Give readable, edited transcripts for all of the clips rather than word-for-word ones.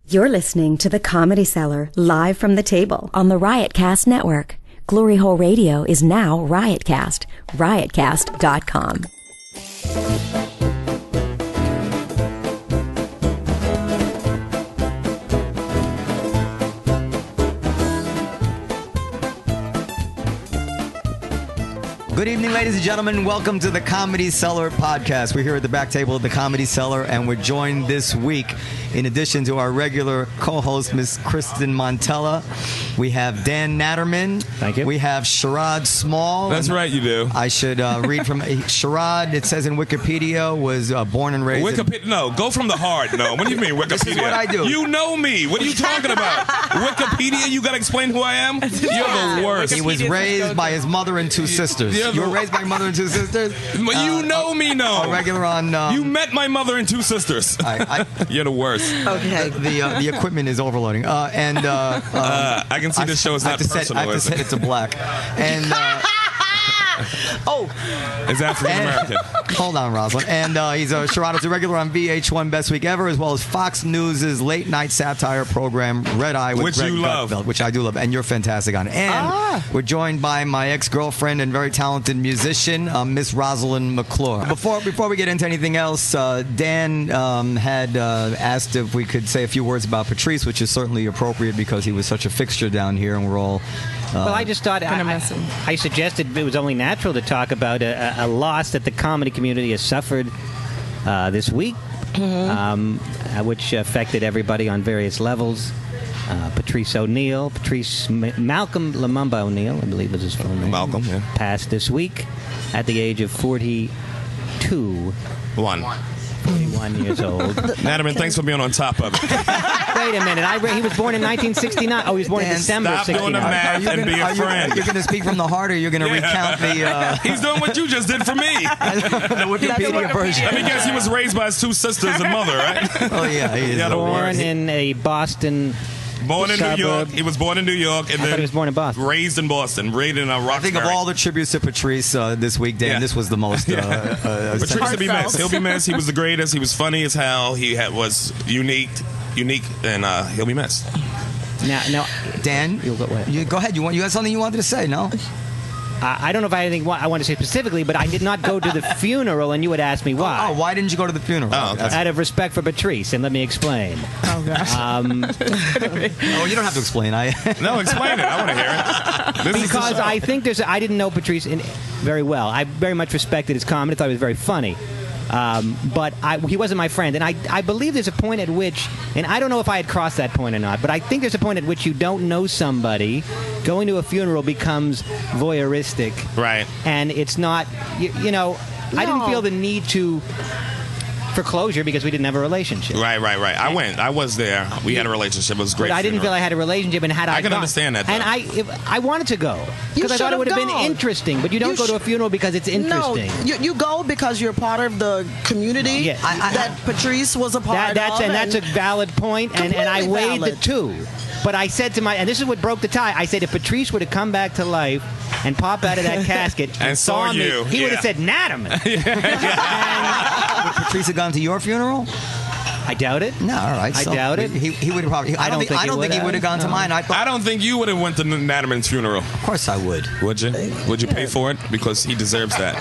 You're listening to the Comedy Cellar, live from the table on the Riotcast Network. Glory Hole Radio is now Riotcast. Riotcast.com. Good evening, ladies and gentlemen. Welcome to the Comedy Cellar podcast. We're here at the back table of the Comedy Cellar, and we're joined this week, in addition to our regular co-host, Miss Kristin Montella, we have Dan Naturman. Thank you. We have Sherrod Small. That's right, you do. I should read from Sherrod. It says in Wikipedia was born and raised. No, go from the heart. No, what do you mean Wikipedia? This is what I do. You know me. What are you talking about? Wikipedia? You got to explain who I am. You're the worst. He was raised by his mother and two sisters. You were raised by your mother and two sisters? You know me, no. Regular on... you met my mother and two sisters. You're the worst. Okay. The equipment is overloading. I can see this show is not personal. I have to set it to black. And... Is African American. Hold on, Rosalyn. And he's Sherrod is a regular on VH1 Best Week Ever, as well as Fox News' late night satire program Red Eye with Greg Gutfeld, which I do love, and you're fantastic on it. And we're joined by my ex-girlfriend and very talented musician, Miss Rosalyn McClore. Before we get into anything else, Dan had asked if we could say a few words about Patrice, which is certainly appropriate because he was such a fixture down here, and we're all... well, I just thought I suggested it was only natural to talk about a loss that the comedy community has suffered this week, which affected everybody on various levels. Patrice Malcolm Lumumba O'Neill, I believe was his full name. Malcolm, yeah. Passed this week at the age of 41 years old. Naturman, thanks for being on top of it. Wait a minute. He was born in 1969. Oh, he was born in December of 69. Stop doing the math and be a friend. You're going to speak from the heart, or you're going to recount the... He's doing what you just did for me. The Wikipedia version. Let me guess, he was raised by his two sisters and mother, right? Oh, yeah. He is born in a Boston... Born in New York. He was born in New York, and then he was born in Boston. Raised in Boston. Raised in Roxbury. I think of all the tributes to Patrice this week, Dan, this was the most... Patrice will be missed. He'll be missed. He was the greatest. He was funny as hell. He was unique, and he'll be missed. Now, Dan, go ahead. You had something you wanted to say, no? I don't know if I had anything I want to say specifically, but I did not go to the funeral, and you would ask me why. Why didn't you go to the funeral? Out of respect for Patrice, and let me explain. Oh, gosh. You don't have to explain. No, explain it. I want to hear it. Because I think I didn't know Patrice very well. I very much respected his comedy. I thought he was very funny. But he wasn't my friend. And I believe there's a point at which, and I don't know if I had crossed that point or not, but I think there's a point at which you don't know somebody, going to a funeral becomes voyeuristic. Right. And it's not, I didn't feel the need for closure because we didn't have a relationship. Right. I was there. We had a relationship. It was great. But I didn't feel I had a relationship, and I can understand that, though. And I wanted to go because I thought it would have been interesting. But you don't go to a funeral because it's interesting. No, you go because you're part of the community that Patrice was a part of. And that's a valid point, and I weighed the two. But I said to and this is what broke the tie, I said if Patrice would have come back to life and popped out of that casket and saw me, he would have said, Naturman. Would Patrice have gone to your funeral? I doubt it. No, all right. I doubt it. He would have probably... I don't think he would have gone to mine. I don't think you would have went to Naturman's funeral. Of course I would. Would you? Would you pay for it? Because he deserves that.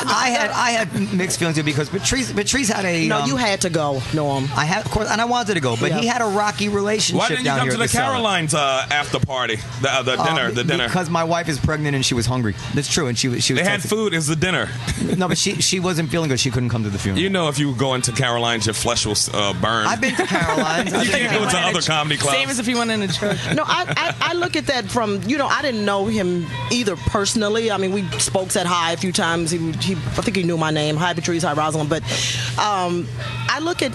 I had mixed feelings too because Patrice had a... No, you had to go, Noam. I had, of course, and I wanted to go, but he had a rocky relationship. Why didn't you come to the Carolines after party? The dinner. Because my wife is pregnant and she was hungry. That's true, and she was. They had food as the dinner. No, but she wasn't feeling good. She couldn't come to the funeral. You know, if you go into Carolines, your flesh will burn. I've been to Carolines. You can't go to other comedy clubs. Same as if you went in a church. No, I look at that from, I didn't know him either personally. I mean, we said hi a few times. I think he knew my name. Hi, Patrice. Hi, Rosalyn. But I looked at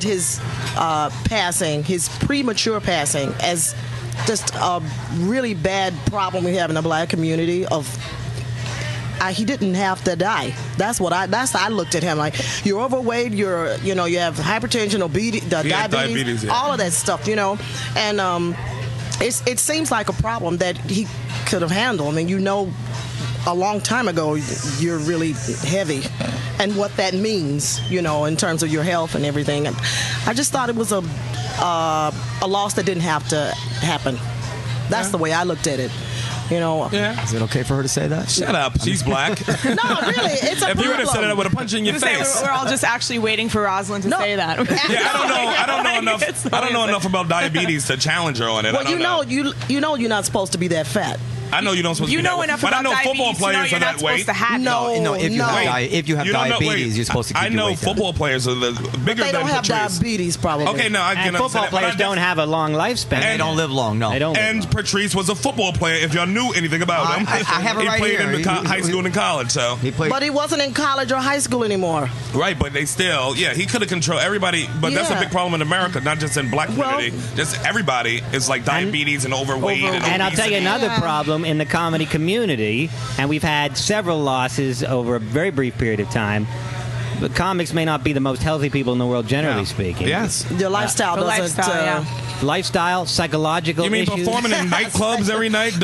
his passing, his premature passing, as just a really bad problem we have in the black community of... he didn't have to die. That's I looked at him like, you're overweight, you have hypertension, diabetes, all of that stuff, and it seems like a problem that he could have handled. I mean, a long time ago, you're really heavy, and what that means, in terms of your health and everything. And I just thought it was a loss that didn't have to happen. That's the way I looked at it. Yeah. Is it okay for her to say that? Shut up. She's black. No, really, it's a If you would have said it, I would have punched you in your Say, face. we're all just actually waiting for Rosalyn to say that. Yeah, I don't know enough about diabetes to challenge her on it. Well, you're not supposed to be that fat. I know you don't supposed to be that enough but about I know diabetes. football players are that weight. If you have diabetes, you're supposed to keep I know football players are bigger they than don't have Patrice. diabetes, probably. Okay, no, I can and football players don't have a long lifespan. And they don't live long, no. They don't. And Patrice was a football player, if y'all knew anything about him. I have it right He here. played in high school and college, so. But he wasn't in college or high school anymore. Right, but they still, he could have controlled everybody. But that's a big problem in America, not just in black community. Just everybody is like diabetes and overweight. And I'll tell you another problem in the comedy community, and we've had several losses over a very brief period of time. But comics may not be the most healthy people in the world, generally speaking. Yes. Your lifestyle doesn't... Lifestyle, psychological You mean issues. performing in nightclubs every night? Is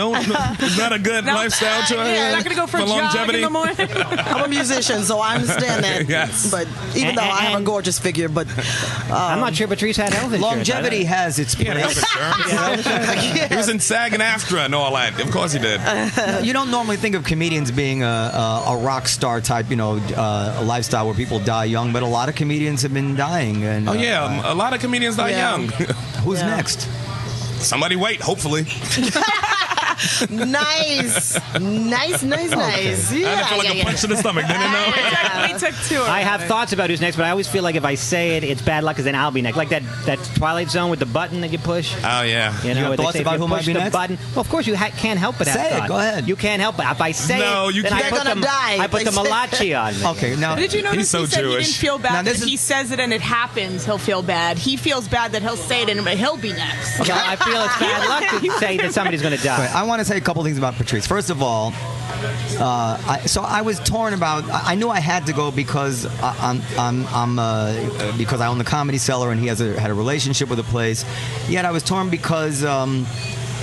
that a good lifestyle choice? Yeah, not going to go for a jog in the morning. I'm a musician, so I understand that. Yes. But even though I have a gorgeous figure, but... I'm not sure Patrice had health insurance. Longevity has its place. He was in SAG-AFTRA and all that. Of course he did. You don't normally think of comedians being a rock star type, lifestyle where people die young, but a lot of comedians have been dying. And, a lot of comedians die young. Who's next? Somebody wait, hopefully. Nice. Yeah. I feel like a punch in the stomach, didn't it? We took two. I have thoughts about who's next, but I always feel like if I say it, it's bad luck, because then I'll be next. Like that Twilight Zone with the button that you push. Oh, yeah. You know, have thoughts about who might be next? Button. Well, of course, you can't help but have Say it, thoughts. go ahead. You can't help it. If I say it, They're gonna die. I put the malachi on me. Okay, now... Did you notice He's so he said Jewish. he didn't feel bad Now, that he says it and it happens, he'll feel bad. He feels bad that he'll say it and he'll be next. Okay, I feel it's bad luck to say that somebody's going to die. I want to say a couple things about Patrice. First of all, I was torn about. I knew I had to go because because I own the Comedy Cellar and he had a relationship with the place. Yet I was torn because.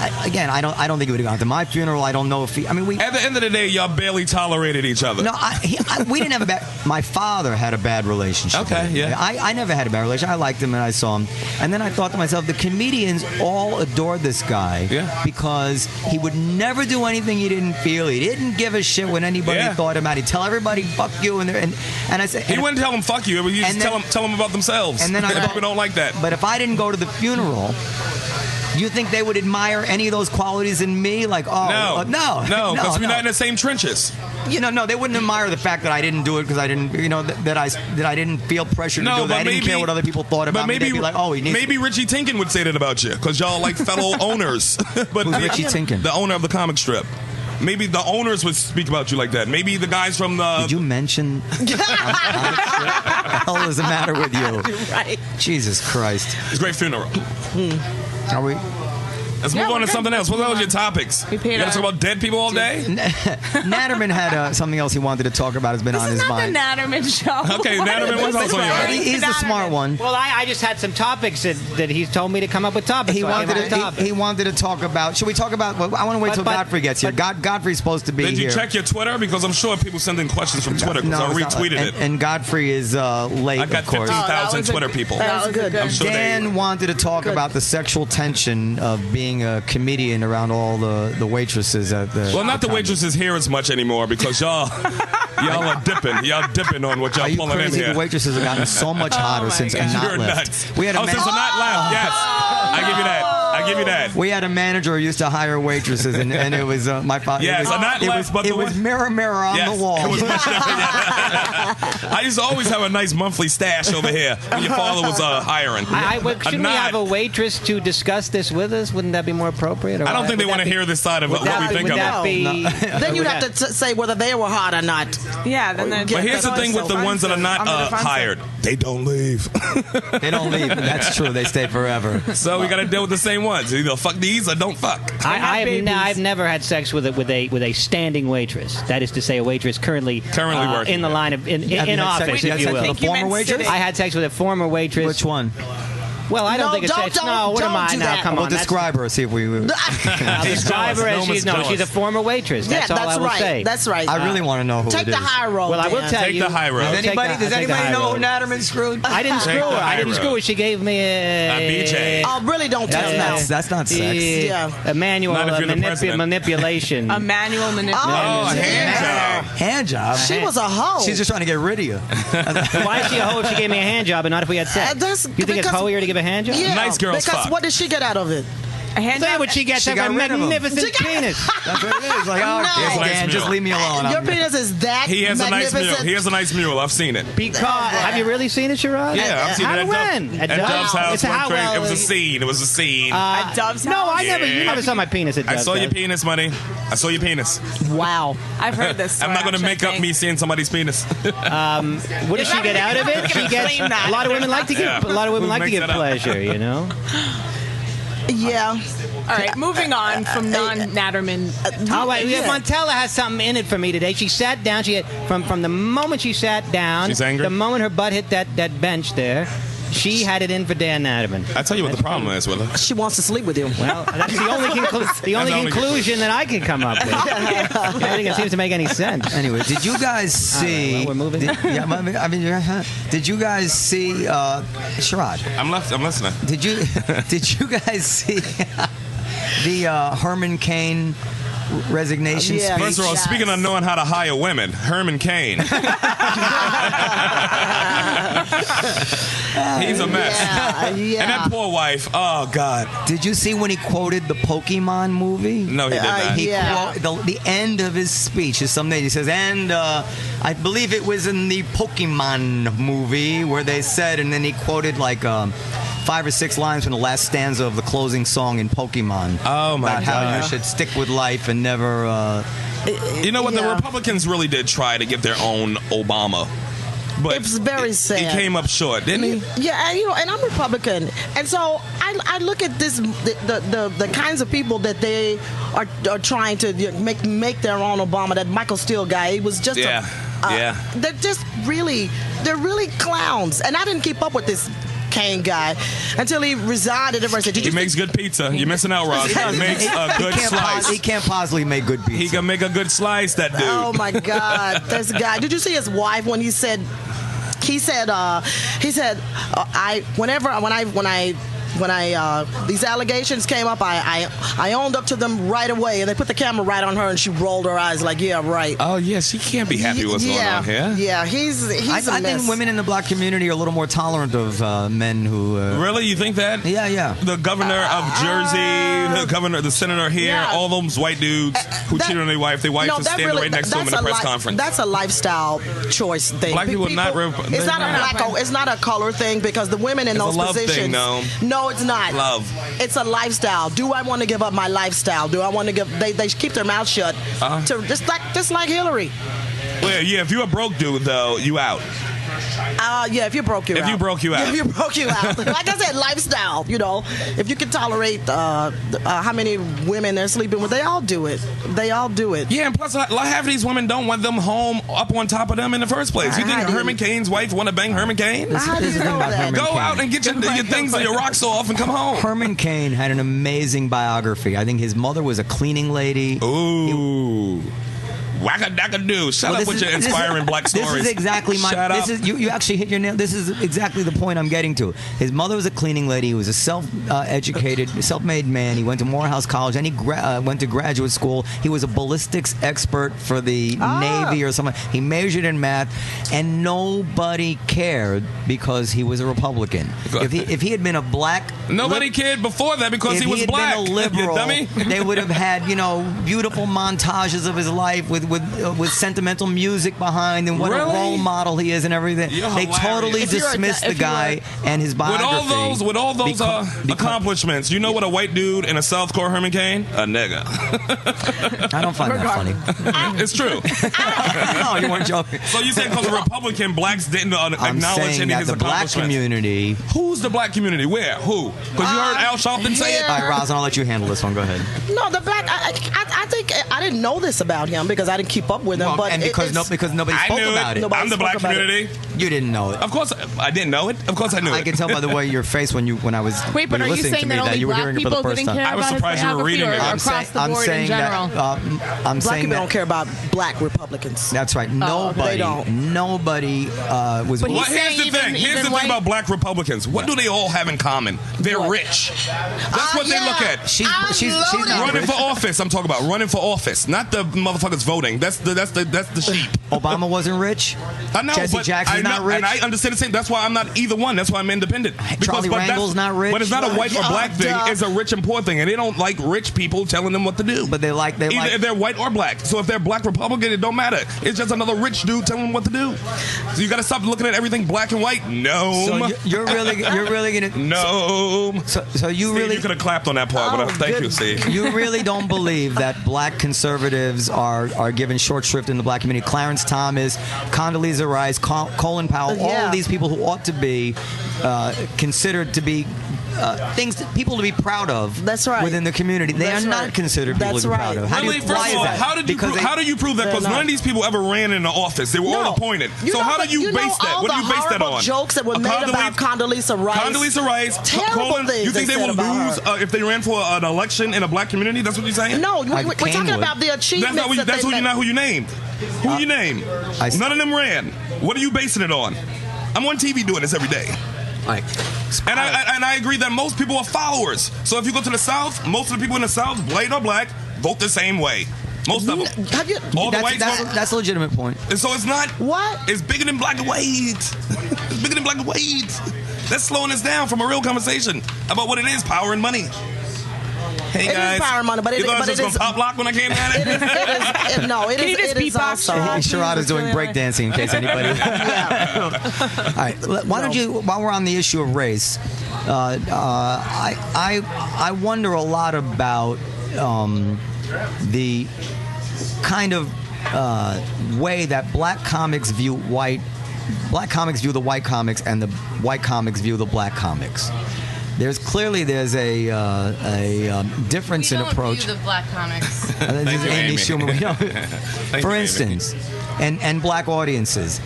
I don't think he would have gone to my funeral. I don't know if he. I mean, at the end of the day, y'all barely tolerated each other. No, we didn't have a bad. My father had a bad relationship. Okay, with him. yeah. I never had a bad relationship. I liked him and I saw him, and then I thought to myself, the comedians all adored this guy because he would never do anything he didn't feel. He didn't give a shit what anybody thought about. He'd tell everybody "fuck you," and I said he wouldn't tell them "fuck you." He just tell them about themselves. And then I people don't like that. But if I didn't go to the funeral. You think they would admire any of those qualities in me? Like, no, because we're not in the same trenches. No, they wouldn't admire the fact that I didn't do it because I didn't, that I didn't feel pressure to do that. I didn't care what other people thought about me. They'd be like, he needs maybe Richie Tinkin would say that about you because y'all like fellow owners. But who's Richie Tinkin? The owner of the comic strip. Maybe the owners would speak about you like that. Maybe the guys from the... Did you mention... What the hell is the matter with you? Right. Jesus Christ. It's a great funeral. Are we... Let's move on to something else. What else your topics? You got to talk about dead people all day? Naturman had something else he wanted to talk about. Has been on his mind. This is not the Naturman show. Okay, Naturman was also on your mind. He's the smart one. Well, I just had some topics that he's told me to come up with topics. He wanted to talk about. Should we talk about? Well, I want to wait till Godfrey gets here. Godfrey's supposed to be here. Did you check your Twitter? Because I'm sure people send in questions from Twitter because I retweeted it. And Godfrey is late. I got 15,000 Twitter people. That was good. Dan wanted to talk about the sexual tension of being a comedian around all the waitresses at the. Well, not the waitresses here as much anymore because y'all are dipping. Y'all dipping on what y'all pulling in here. The waitresses have gotten so much hotter since Anat left. Nuts. We had since Anat left. Yes, I give you that. We had a manager who used to hire waitresses, and it was my father. Yes, Anat left, but it was mirror on the wall. It was much different. I used to always have a nice monthly stash over here when your father was hiring. Shouldn't we have a waitress to discuss this with us? Wouldn't that be more appropriate? I don't think they want to hear this side of what we think of it. Then you'd have to say whether they were hot or not. Yeah. But here's the thing with the ones that are not hired. They don't leave. They don't leave. That's true. They stay forever. So we got to deal with the same ones. Either fuck these or don't fuck. I've never had sex with a standing waitress. That is to say, a waitress currently working in the line of in office, if you will. A former waitress? I had sex with a former waitress. Which one? Well, I don't think it's no. What am I now? Come on. We'll describe her. See if we. I'll describe her as she's a former waitress. That's all I will say. That's right. I really want to know who take it is. the high road. Well, I will tell you. Take the high road. Does anybody know who Naturman screwed? I didn't screw her. I didn't screw her. She gave me a BJ. Oh, really? Don't tell me. That's not sex. Yeah. A manual manipulation. A manual manipulation. Oh, hand job. She was a hoe. She's just trying to get rid of you. Why is she a hoe if she gave me a hand job and not if we had sex? You think it's hoeier to give a hand job? Yeah, nice girls because fuck. What did she get out of it? A hand job? What she gets? A magnificent penis. That's what it is. Like, Dan, just leave me alone. Your penis is that He has magnificent. a nice mule. He has a nice mule. I've seen it. Have you really seen it, Sherrod? Yeah, I've seen it. When? At Dove's house. It was a scene. It was a scene. At Dove's house? No, you never saw my penis at Dove's I saw your penis, money. I saw your penis. Wow. I've heard this story. I'm not going to make up me seeing somebody's penis. What does she get out of it? She gets a lot of women like to give pleasure, you know. Yeah. All right, moving on from non-Naturman. Montella has something in it for me today. She sat down. She had, from the moment she sat down, she's angry? the moment her butt hit that bench there, she had it in for Dan Naturman. I tell you what the problem is with her. She wants to sleep with you. Well, that's the only conclusion that I can come up with. I don't think it seems to make any sense. Anyway, did you guys see? We're moving. Did you guys see? Sherrod. I'm listening. Did you guys see the Herman Cain resignation speech? First of all, speaking of knowing how to hire women, Herman Cain. He's a mess. Yeah. And that poor wife, oh, God. Did you see when he quoted the Pokemon movie? No, he did not. The end of his speech is something. He says, and I believe it was in the Pokemon movie where they said, and then he quoted like 5 or 6 lines from the last stanza of the closing song in Pokemon. Oh, my God. About how you should stick with life and never... you know what? The Republicans really did try to get their own Obama. But it's very sad. He came up short, didn't he? Yeah, and I'm Republican, and so I look at this the kinds of people that they are trying to make their own Obama. That Michael Steele guy, he was just they're just really clowns, and I didn't keep up with this Cain guy until he resigned and everybody said, he makes good pizza. You're missing out, Ross. He makes a good slice. He can't possibly make good pizza. He can make a good slice, that dude. Oh my God, this guy. Did you see his wife when he said when these allegations came up, I owned up to them right away, and they put the camera right on her, and she rolled her eyes like, yeah, right. Oh, yeah, she can't be happy with what's going on here. Yeah, he's a mess. I think women in the black community are a little more tolerant of men who... Really? You think that? Yeah. The governor of Jersey, the senator here, all those white dudes who cheated on their wife is standing right next to them in a press conference. That's a lifestyle choice thing. Black people not... It's not a color thing, because the women in those positions... No, it's not. Love. It's a lifestyle. Do I want to give up my lifestyle? Do I want to give... They keep their mouth shut. To just like Hillary. Well, yeah, if you're a broke dude, though, you out. Yeah, if you broke you out. If you broke you out. If you broke you out. Like I said, lifestyle, you know. If you can tolerate how many women they're sleeping with, they all do it. Yeah, and plus, half of these women don't want them home up on top of them in the first place. You think Herman Cain's wife want to bang Herman Cain? How do you know that? Go out and get your things and your rocks off and come home. Herman Cain had an amazing biography. I think his mother was a cleaning lady. Ooh. Whack-a-dack-a-doo. Shut up with your inspiring black stories. This is exactly my... Shut up. You actually hit your nail. This is exactly the point I'm getting to. His mother was a cleaning lady. He was a self-educated, self-made man. He went to Morehouse College, and he went to graduate school. He was a ballistics expert for the Navy or something. He majored in math, and nobody cared because he was a Republican. If he had been a black... Nobody cared before that because he was black. If he had been a liberal, dummy. They would have had, beautiful montages of his life with sentimental music behind and what a role model he is and everything. They totally dismissed the guy and his biography. With all those accomplishments, you know what a white dude in a Southcore Herman Cain? A nigga. I don't find that funny. It's true. No, you weren't joking. So you saying because the Republican blacks didn't acknowledge any of his the black accomplishments? Community. Who's the black community? Where? Who? Because you heard Al Sharpton say it? All right, Rosalyn, I'll let you handle this one. Go ahead. No, the black... I think... I didn't know this about him because I didn't keep up with him. But and because nobody spoke about it. I'm the black community. You didn't know it. Of course, I didn't know it. Of course, I knew it. I can tell by the way your face when I was Wait, but are you saying that only black people didn't care I was about surprised you were reading it. across the board in general? Black people don't care about black Republicans. That's right. Nobody. They don't. Nobody was. But Well, here's the thing. Here's the thing about black Republicans. What do they all have in common? They're rich. That's what they look at. She's not running rich. for office. I'm talking about running for office, not the motherfuckers voting. That's the sheep. Obama wasn't rich. I know, Jesse but Jackson's not rich. and I understand the same. That's why I'm not either one. That's why I'm independent. Charlie Rangel's not rich. But it's not a white or black thing. It's a rich and poor thing, and they don't like rich people telling them what to do. But they like either if they're white or black. So if they're black Republican, it don't matter. It's just another rich dude telling them what to do. So you got to stop looking at everything black and white. No. So you're really gonna. No. So you really. You could have clapped on that part. But thank you, Steve. You really don't believe that black conservatives are given short shrift in the black community. Clarence Thomas, Condoleezza Rice, Colin Powell, all of these people who ought to be considered to be people to be proud of. That's right. Within the community, they are not considered people to be proud of. How do you prove that? Because none of these people ever ran in the office. They were all appointed. So how do you base that? What do you base that on? Jokes that were made about Condoleezza Rice. Condoleezza Rice. Terrible things. You think they will lose if they ran for an election in a black community? That's what you're saying? No, we're talking about the achievements. That's who you named. Who you named? None of them ran. What are you basing it on? I'm on TV doing this every day. And I agree that most people are followers. So if you go to the South, most of the people in the South, white or black, vote the same way. Most of them. That's a legitimate point. And so it's not. What? It's bigger than black and white. It's bigger than black and white. That's slowing us down from a real conversation about what it is, power and money. Hey guys, it is power and money, but it is pop lock when I came at it. It is also. Sherrod is doing breakdancing in case anybody. All right, why don't you? While we're on the issue of race, I wonder a lot about the kind of way that black comics view the white comics, and the white comics view the black comics. There's a difference in approach. We don't view the black comics. This is Amy Schumer. For instance, and black audiences.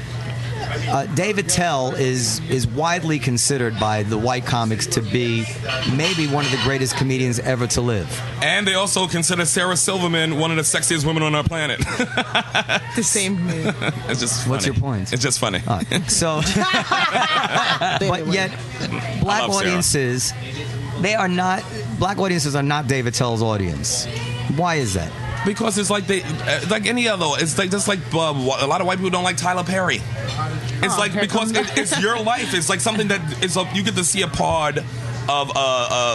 David Tell is widely considered by the white comics to be maybe one of the greatest comedians ever to live. And they also consider Sarah Silverman one of the sexiest women on our planet. The same. It's just funny. What's your point? It's just funny. So, but yet, black audiences, black audiences are not David Tell's audience. Why is that? Because it's like like any other. It's like just like a lot of white people don't like Tyler Perry. It's because it's your life. It's like something that you get to see a part of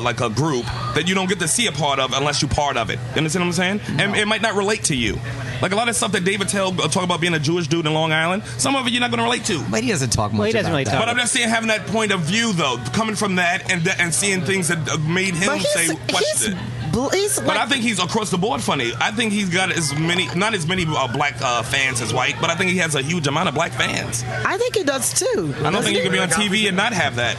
like a group that you don't get to see a part of unless you're part of it. You understand what I'm saying? No. And it might not relate to you. Like a lot of stuff that David Tell talk about being a Jewish dude in Long Island, some of it you're not going to relate to. But he doesn't talk much about that. But I'm just saying having that point of view, though, coming from that and seeing things that made him question it. But I think he's across the board funny. I think he's got not as many black fans as white, but I think he has a huge amount of black fans. I think he does too. I don't think you can be on TV and not have that.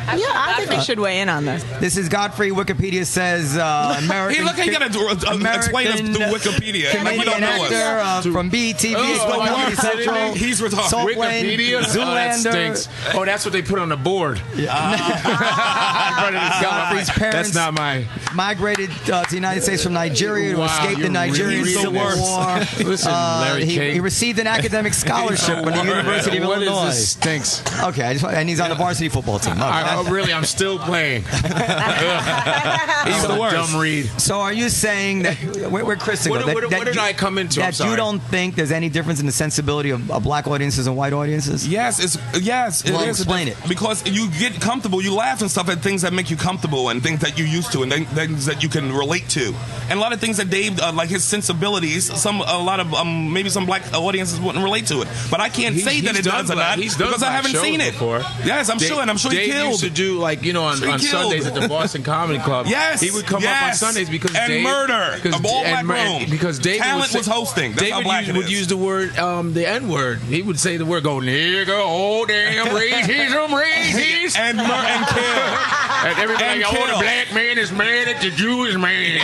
I think we should weigh in on this. This is Godfrey. Wikipedia says American. He got to explain us through Wikipedia. Like we don't know us. From BTV, Comedy Central. He's retarded. Wikipedia? Zoolander. That stinks. Oh, that's what they put on the board. Godfrey's parents that's not migrated to the United States from Nigeria to escape the Nigerian Civil War. Listen, Larry King. He received an academic scholarship from the University of Illinois. What is this? Stinks. Okay, and he's on the varsity football team. Really, I'm still playing. He's the worst. Dumb read. So are you saying that we're Kristin? What did I come into? That you don't think there's any difference in the sensibility of black audiences and white audiences? Yes, it is. Explain it. Because you get comfortable, you laugh and stuff at things that make you comfortable and things that you're used to and things that you can relate to. And a lot of things that Dave, like his sensibilities, maybe some black audiences wouldn't relate to it. But I can't say that it does or not because I haven't seen it. Before. Yes, I'm sure, and I'm sure he killed. to do like on Sundays at the Boston Comedy Club. Yes, he would come up on Sundays because Dave, murder because David talent was hosting. That's how black David would use the word the N word. He would say the word, go nigga, oh damn, racism, and kill. And everybody, the black man is mad at the Jewish man.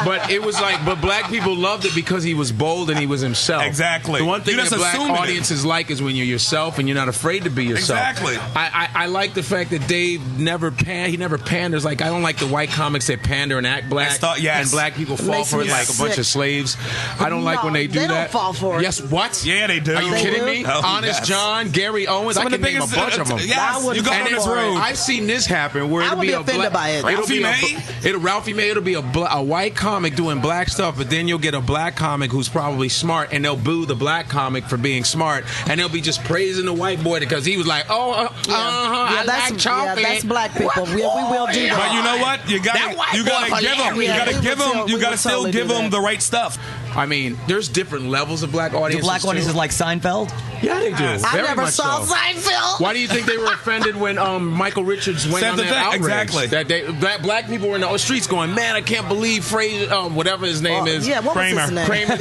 But it was like, but black people loved it because he was bold and he was himself. Exactly. The one thing that black audiences like is when you're yourself and you're not afraid to be yourself. Exactly. I like the fact that Dave never panders. Like, I don't like the white comics that pander and act black. And black people fall for it like a bunch of slaves. I don't like when they do that. They don't fall for it. Yes, what? Yeah, they do. Are you kidding me? Oh, Honest John, Gary Owens, I can name a bunch of them. Yes, you go on this road. I've seen this happen where it'll be a black. Ralphie May, it'll be a white comic doing black stuff, but then you'll get a black comic who's probably smart, and they'll boo the black comic for being smart, and they'll be just praising the white boy because he was like, I like chocolate. Yeah, that's black people. We will do that. But you know what? You gotta still give them the right stuff. I mean, there's different levels of black audiences. Do black audiences like Seinfeld? Yeah, they do. I never saw Seinfeld. Why do you think they were offended when Michael Richards went on that outrage? Exactly. That black people were in the streets going, man, I can't believe Fraser, whatever his name is. Yeah, what was his name? Kramer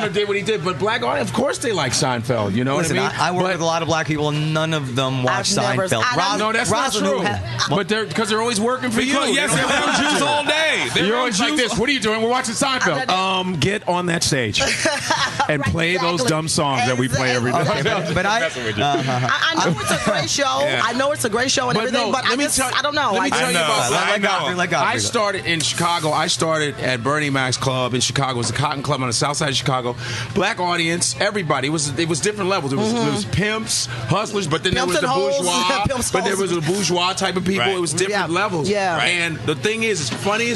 did what he did. But black audience, of course, they like Seinfeld. You know what I mean? I work with a lot of black people, and none of them watch Seinfeld. No, that's not true. But because they're always working for you. Yes, they're around Jews all day. You're always like this. What are you doing? We're watching Seinfeld. Get on that stage and play those dumb songs that we play every day. Okay, but I know it's a great show. I know it's a great show and everything, but I don't know. Let me tell you about Godfrey. I started in Chicago. I started at Bernie Mac's Club in Chicago. It was a cotton club on the south side of Chicago. Black audience, everybody. It was different levels. There was pimps, hustlers, but then there was the bourgeois. But there was a bourgeois type of people. It was different levels. Yeah. And the thing is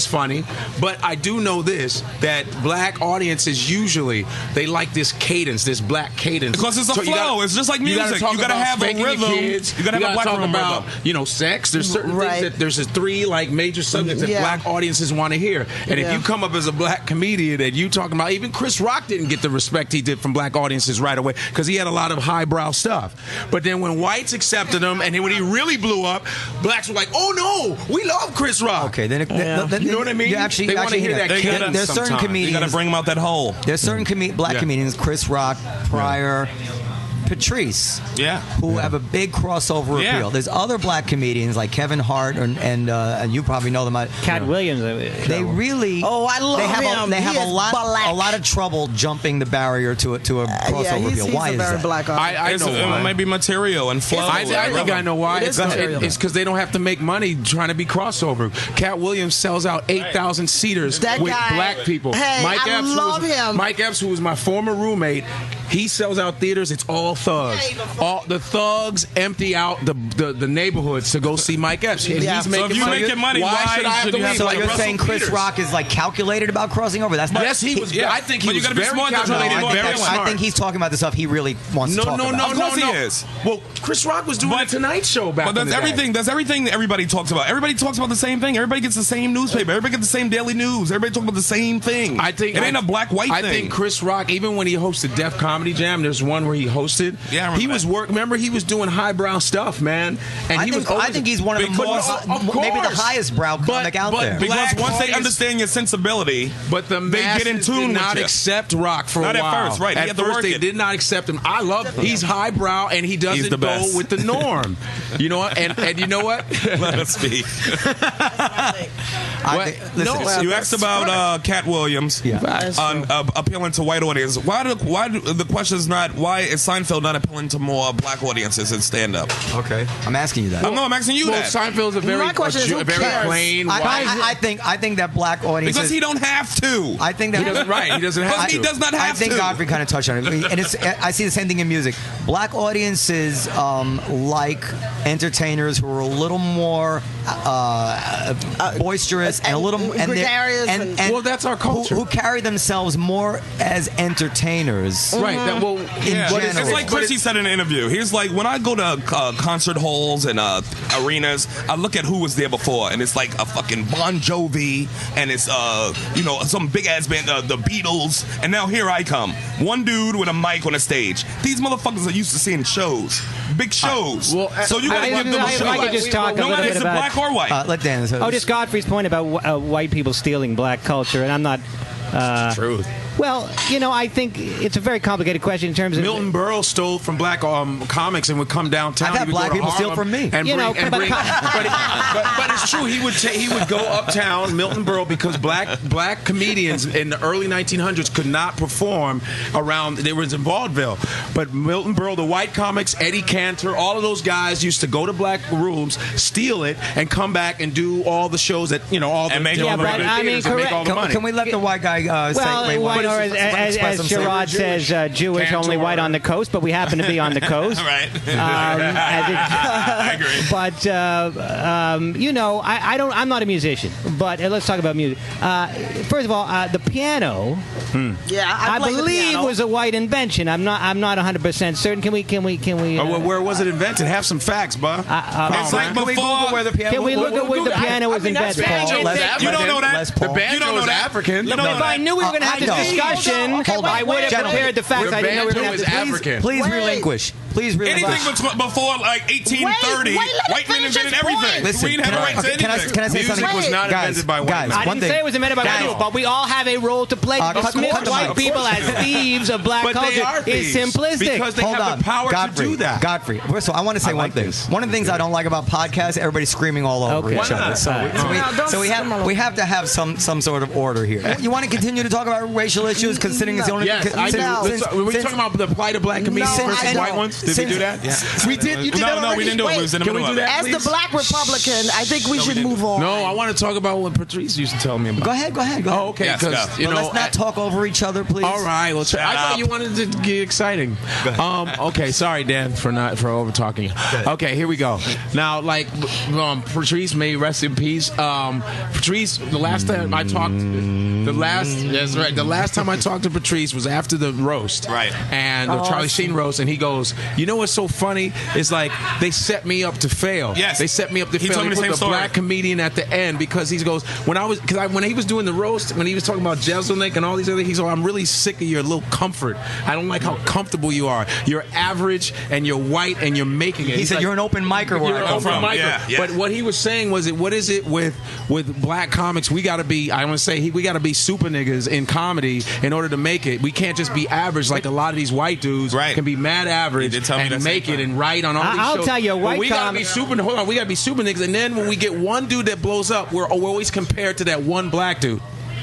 funny, but I do know this, that black audiences usually, they like this cadence, this black cadence. Because it's a flow. It's just like music. You gotta have a rhythm. You gotta have a black rhythm. About, sex. There's certain things that there's three like major subjects that black audiences want to hear. And if you come up as a black comedian and you talking about, even Chris Rock didn't get the respect he did from black audiences right away because he had a lot of highbrow stuff. But then when whites accepted him and then when he really blew up, blacks were like, oh no, we love Chris Rock. Okay, then you know what I mean? You actually, they want to hear that cadence. There's certain comedians. You gotta bring them out that hole. There's certain black comedians, Chris Rock, Pryor, Patrice, who have a big crossover appeal. There's other black comedians like Kevin Hart and you probably know them. Cat Williams. They really. Oh, I love him. They have a lot of trouble jumping the barrier to a crossover appeal. Why is that? Black I know why. Maybe material and flow. I think I know why. It's because they don't have to make money trying to be crossover. Cat Williams sells out 8,000 seaters with black people. Hey, I love him. Mike Epps, who was my former roommate, he sells out theaters. It's all thugs. All the thugs empty out the neighborhoods to go see Mike Epps. And he's making money. Why should I have to wait? So you're saying Chris Rock is like calculated about crossing over? That's not. Yes, he was. I think he was very calculated. I think he's talking about the stuff he really wants to talk about. Of course he is. Well, Chris Rock was doing the Tonight Show back in the day. That's everything that everybody talks about. Everybody talks about the same thing. Everybody gets the same newspaper. Everybody gets the same daily news. Everybody talks about the same thing. I think it ain't a black-white thing. I think Chris Rock, even when he hosted Def Comedy Jam, there's one where he hosted. Yeah, I remember. Remember, he was doing highbrow stuff, man. And I think he's one of maybe the highest brow comic out there. Because once they understand your sensibility, but the masses they get in tune did not accept Rock for a while. Not at first, right? At first, they did not accept him. I love him. He's highbrow and he doesn't go with the norm. You know what? And you know what? Let us speak. You asked about Cat Williams appealing to white audiences. Why the question is not why is Seinfeld not appealing to more black audiences in stand-up? Okay, I'm asking you that. No, I'm asking you that. Seinfeld's a very plain. I think that black audiences, because he don't have to. I think that he doesn't. Right, he doesn't have to. He does not have to. I think Godfrey kind of touched on it, and I see the same thing in music. Black audiences like entertainers who are a little more boisterous and a little gregarious and well, that's our culture. Who carry themselves more as entertainers, right? That, well, it's like Chrissy said in an interview. He's like, when I go to concert halls and arenas, I look at who was there before, and it's like a fucking Bon Jovi, and it's some big ass band, the Beatles, and now here I come, one dude with a mic on a stage. These motherfuckers are used to seeing shows, big shows. So you gotta give them a show. I could just talk no a little matter bit is it about black or white. Let Dan. Just Godfrey's point about white people stealing black culture, and I'm not. Truth. Well, I think it's a very complicated question in terms of Milton Berle stole from black comics and would come downtown. I've had black people steal from me. But it's true. He would go uptown, Milton Berle, because black comedians in the early 1900s could not perform around. They were in vaudeville, but Milton Berle, the white comics, Eddie Cantor, all of those guys used to go to black rooms, steal it, and come back and do all the shows that all the make all the money. Can we let the white guy say? Or as Sherrod says, Jewish, only white on the coast, but we happen to be on the coast. Right. I agree. But I'm not a musician. But let's talk about music. First of all, the piano. Yeah, I believe was a white invention. I'm not 100% certain. Can we? Where was it invented? Have some facts, bud. It's like before where the piano. Can we look at where the piano was invented? You don't know that. The banjo was African. If I knew we were going to have this discussion, I would have prepared the facts. I didn't know we were going to have this. African. Please relinquish. Anything before like 1830, white men invented everything. Listen, we didn't have rights to anything. Can I say something? Music was not invented by white men. I didn't say it was invented by white people, but we all have a role to play. To dismiss white people as thieves of black culture is simplistic. Because they have the power to do that. Godfrey, first of all, I want to say one thing. One of the things I don't like about podcasts, everybody's screaming all over each other. So we have to have some sort of order here. You want to continue to talk about racial issues, considering it's the only. Yes, were we talking about the plight of black comedians versus white ones? Did we do that? We did. You did that No, we didn't do it. We was in the middle of it. As the black Republican, I think we should move on. No, I want to talk about what Patrice used to tell me about. Go ahead. Oh, okay. Yes, Because let's not talk over each other, please. All right. Well, I thought you wanted to get exciting. Okay. Sorry, Dan, for over talking you. Okay, here we go. Now, Patrice, may rest in peace. Patrice, the last time I talked, that's right. The last time I talked to Patrice was after the roast, right? And the Charlie Sheen roast, and he goes, "You know what's so funny? It's like they set me up to fail. Yes, they set me up to fail. Told me they the put same the black comedian at the end because he goes when he was doing the roast, when he was talking about Jeselnik and all these other, he's like, I'm really sick of your little comfort. I don't like how comfortable you are. You're average and you're white and you're making it. He said you're an open micer. You're an open micer. Yeah. But what he was saying was, what is it with black comics? We got to be. I want to say we got to be super niggas in comedy in order to make it. We can't just be average like a lot of these white dudes can be mad average and make it and write on all these shows. I'll tell you, we got to be super. Hold on, we got to be super niggas. And then when we get one dude that blows up, we're always compared to that one black dude.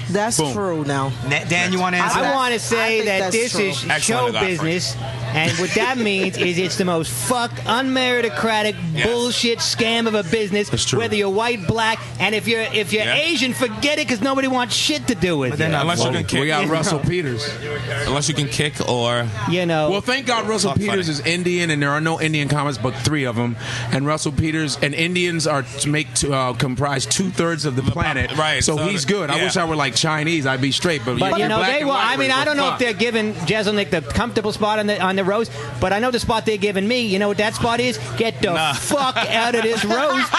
That's true now. Dan, you want to answer that? I want to say that this is show business, and what that means is it's the most unmeritocratic bullshit scam of a business. That's true. Whether you're white, black, and if you're Asian, forget it because nobody wants shit to do with it. Unless you can kick. We got Russell Peters. Unless you can kick or Well, thank God Russell Peters is Indian, and there are no Indian comics but 3 of them. And Russell Peters and Indians are comprise 2/3 of the planet. Right. So he's good. I wish I were like Chinese, I'd be straight. But they will. I mean, I don't know if they're giving Jeselnik the comfortable spot on the roast, but I know the spot they're giving me. You know what that spot is? Get the fuck out of this roast,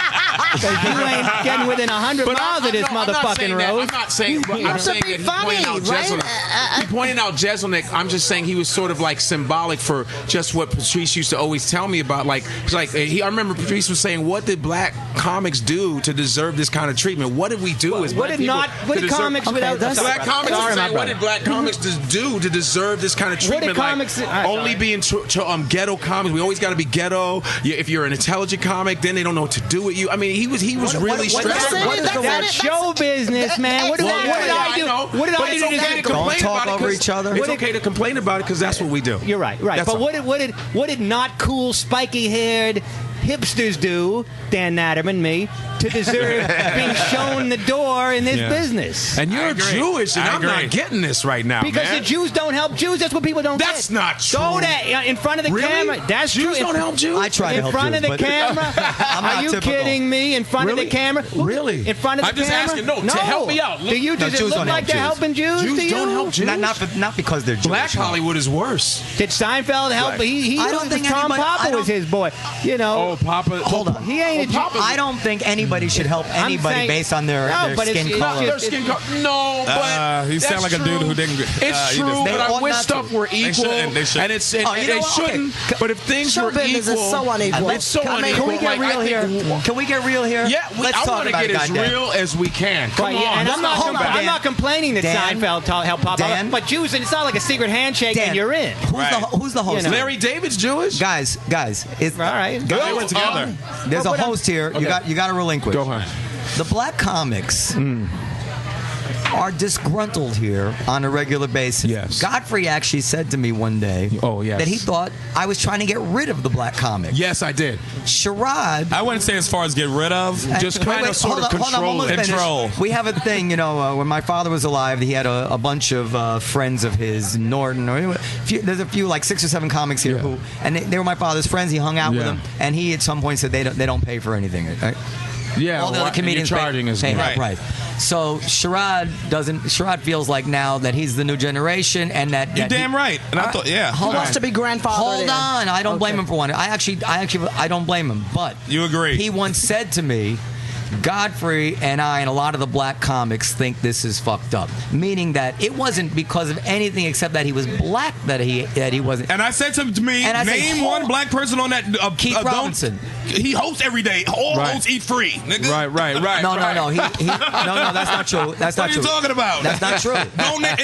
because you ain't getting within 100 miles of this motherfucking roast. I'm not saying. I'm saying that he pointed out Jeselnik. He pointed out Jeselnik. I'm just saying he was sort of like symbolic for just what Patrice used to always tell me about. I remember Patrice was saying, "What did black comics do to deserve this kind of treatment? What did we do as black people? What did comics without black comics? What did black comics do to deserve this kind of treatment? Only being ghetto comics. We always got to be ghetto. If you're an intelligent comic, then they don't know what to do with you. I mean, he was really stressed. That's show business, man. What did I do? What did I do to don't talk over each other? It's okay to complain about it because that's what we do. You're right. But what did not cool, spiky haired, hipsters do, Dan Naturman, me, to deserve being shown the door in this business. And you're Jewish, and I'm not getting this right now, because man. the Jews don't help Jews. That's what people don't get. That's not true. Go in front of the camera. That's Jews true. don't help Jews? I try to help In front Jews, of the camera? Are you kidding me? In front of the camera? Really? In front of the I'm just camera? asking, to help me out. Do you, does it look like they're helping Jews? Jews don't help Jews? Not because they're Jewish. Black Hollywood is worse. Did Seinfeld help? He I don't think Tom anybody- Papa was his boy. You know. Oh, Papa. Hold on. He ain't a Jew. I don't think anybody should help anybody saying- based on their but skin it's color. Their skin color. No, but he sound like a dude who didn't. It's true, but I wish stuff were equal, They shouldn't. and they shouldn't. But if things were Show business equal, is so unequal. it's so unequal. Can we get real here? Can we get real here? Yeah, let's I talk want to about get it, as goddamn. real as we can. Come Right, on, and let's not come back. I'm not complaining that Dan? Seinfeld helped Papa, Dan? but Jews, and it's not like a secret handshake Dan, and you're in. Who's the host? You know. Larry David's Jewish. Guys, it's All right. They went together. There's a host here. Okay. You got to relinquish. Go ahead. The black comics are disgruntled here on a regular basis. Yes. Godfrey actually said to me one day that he thought I was trying to get rid of the black comic. Yes, I did. Sherrod. I wouldn't say as far as get rid of. Just kind of sort of control it. Control. We have a thing, when my father was alive, he had a bunch of friends of his, Norton. There's a few, like 6 or 7 comics here who, and they were my father's friends. He hung out with them, and he at some point said they don't pay for anything. Right? Yeah, all the other comedians charging is pay right. So Sherrod feels like now that he's the new generation, and that You're damn right. And I thought, He wants to be grandfathered. Hold in. on, I don't blame him for one. I don't blame him, but You agree. He once said to me, Godfrey and I and a lot of the black comics think this is fucked up. Meaning that it wasn't because of anything except that he was black that he wasn't. And I said to me, And I said, name one black person on that. Keith Robinson. He hosts every day. All hosts eat free. Nigga. Right. No. No, that's not true. That's not What are true. you talking about? That's not true.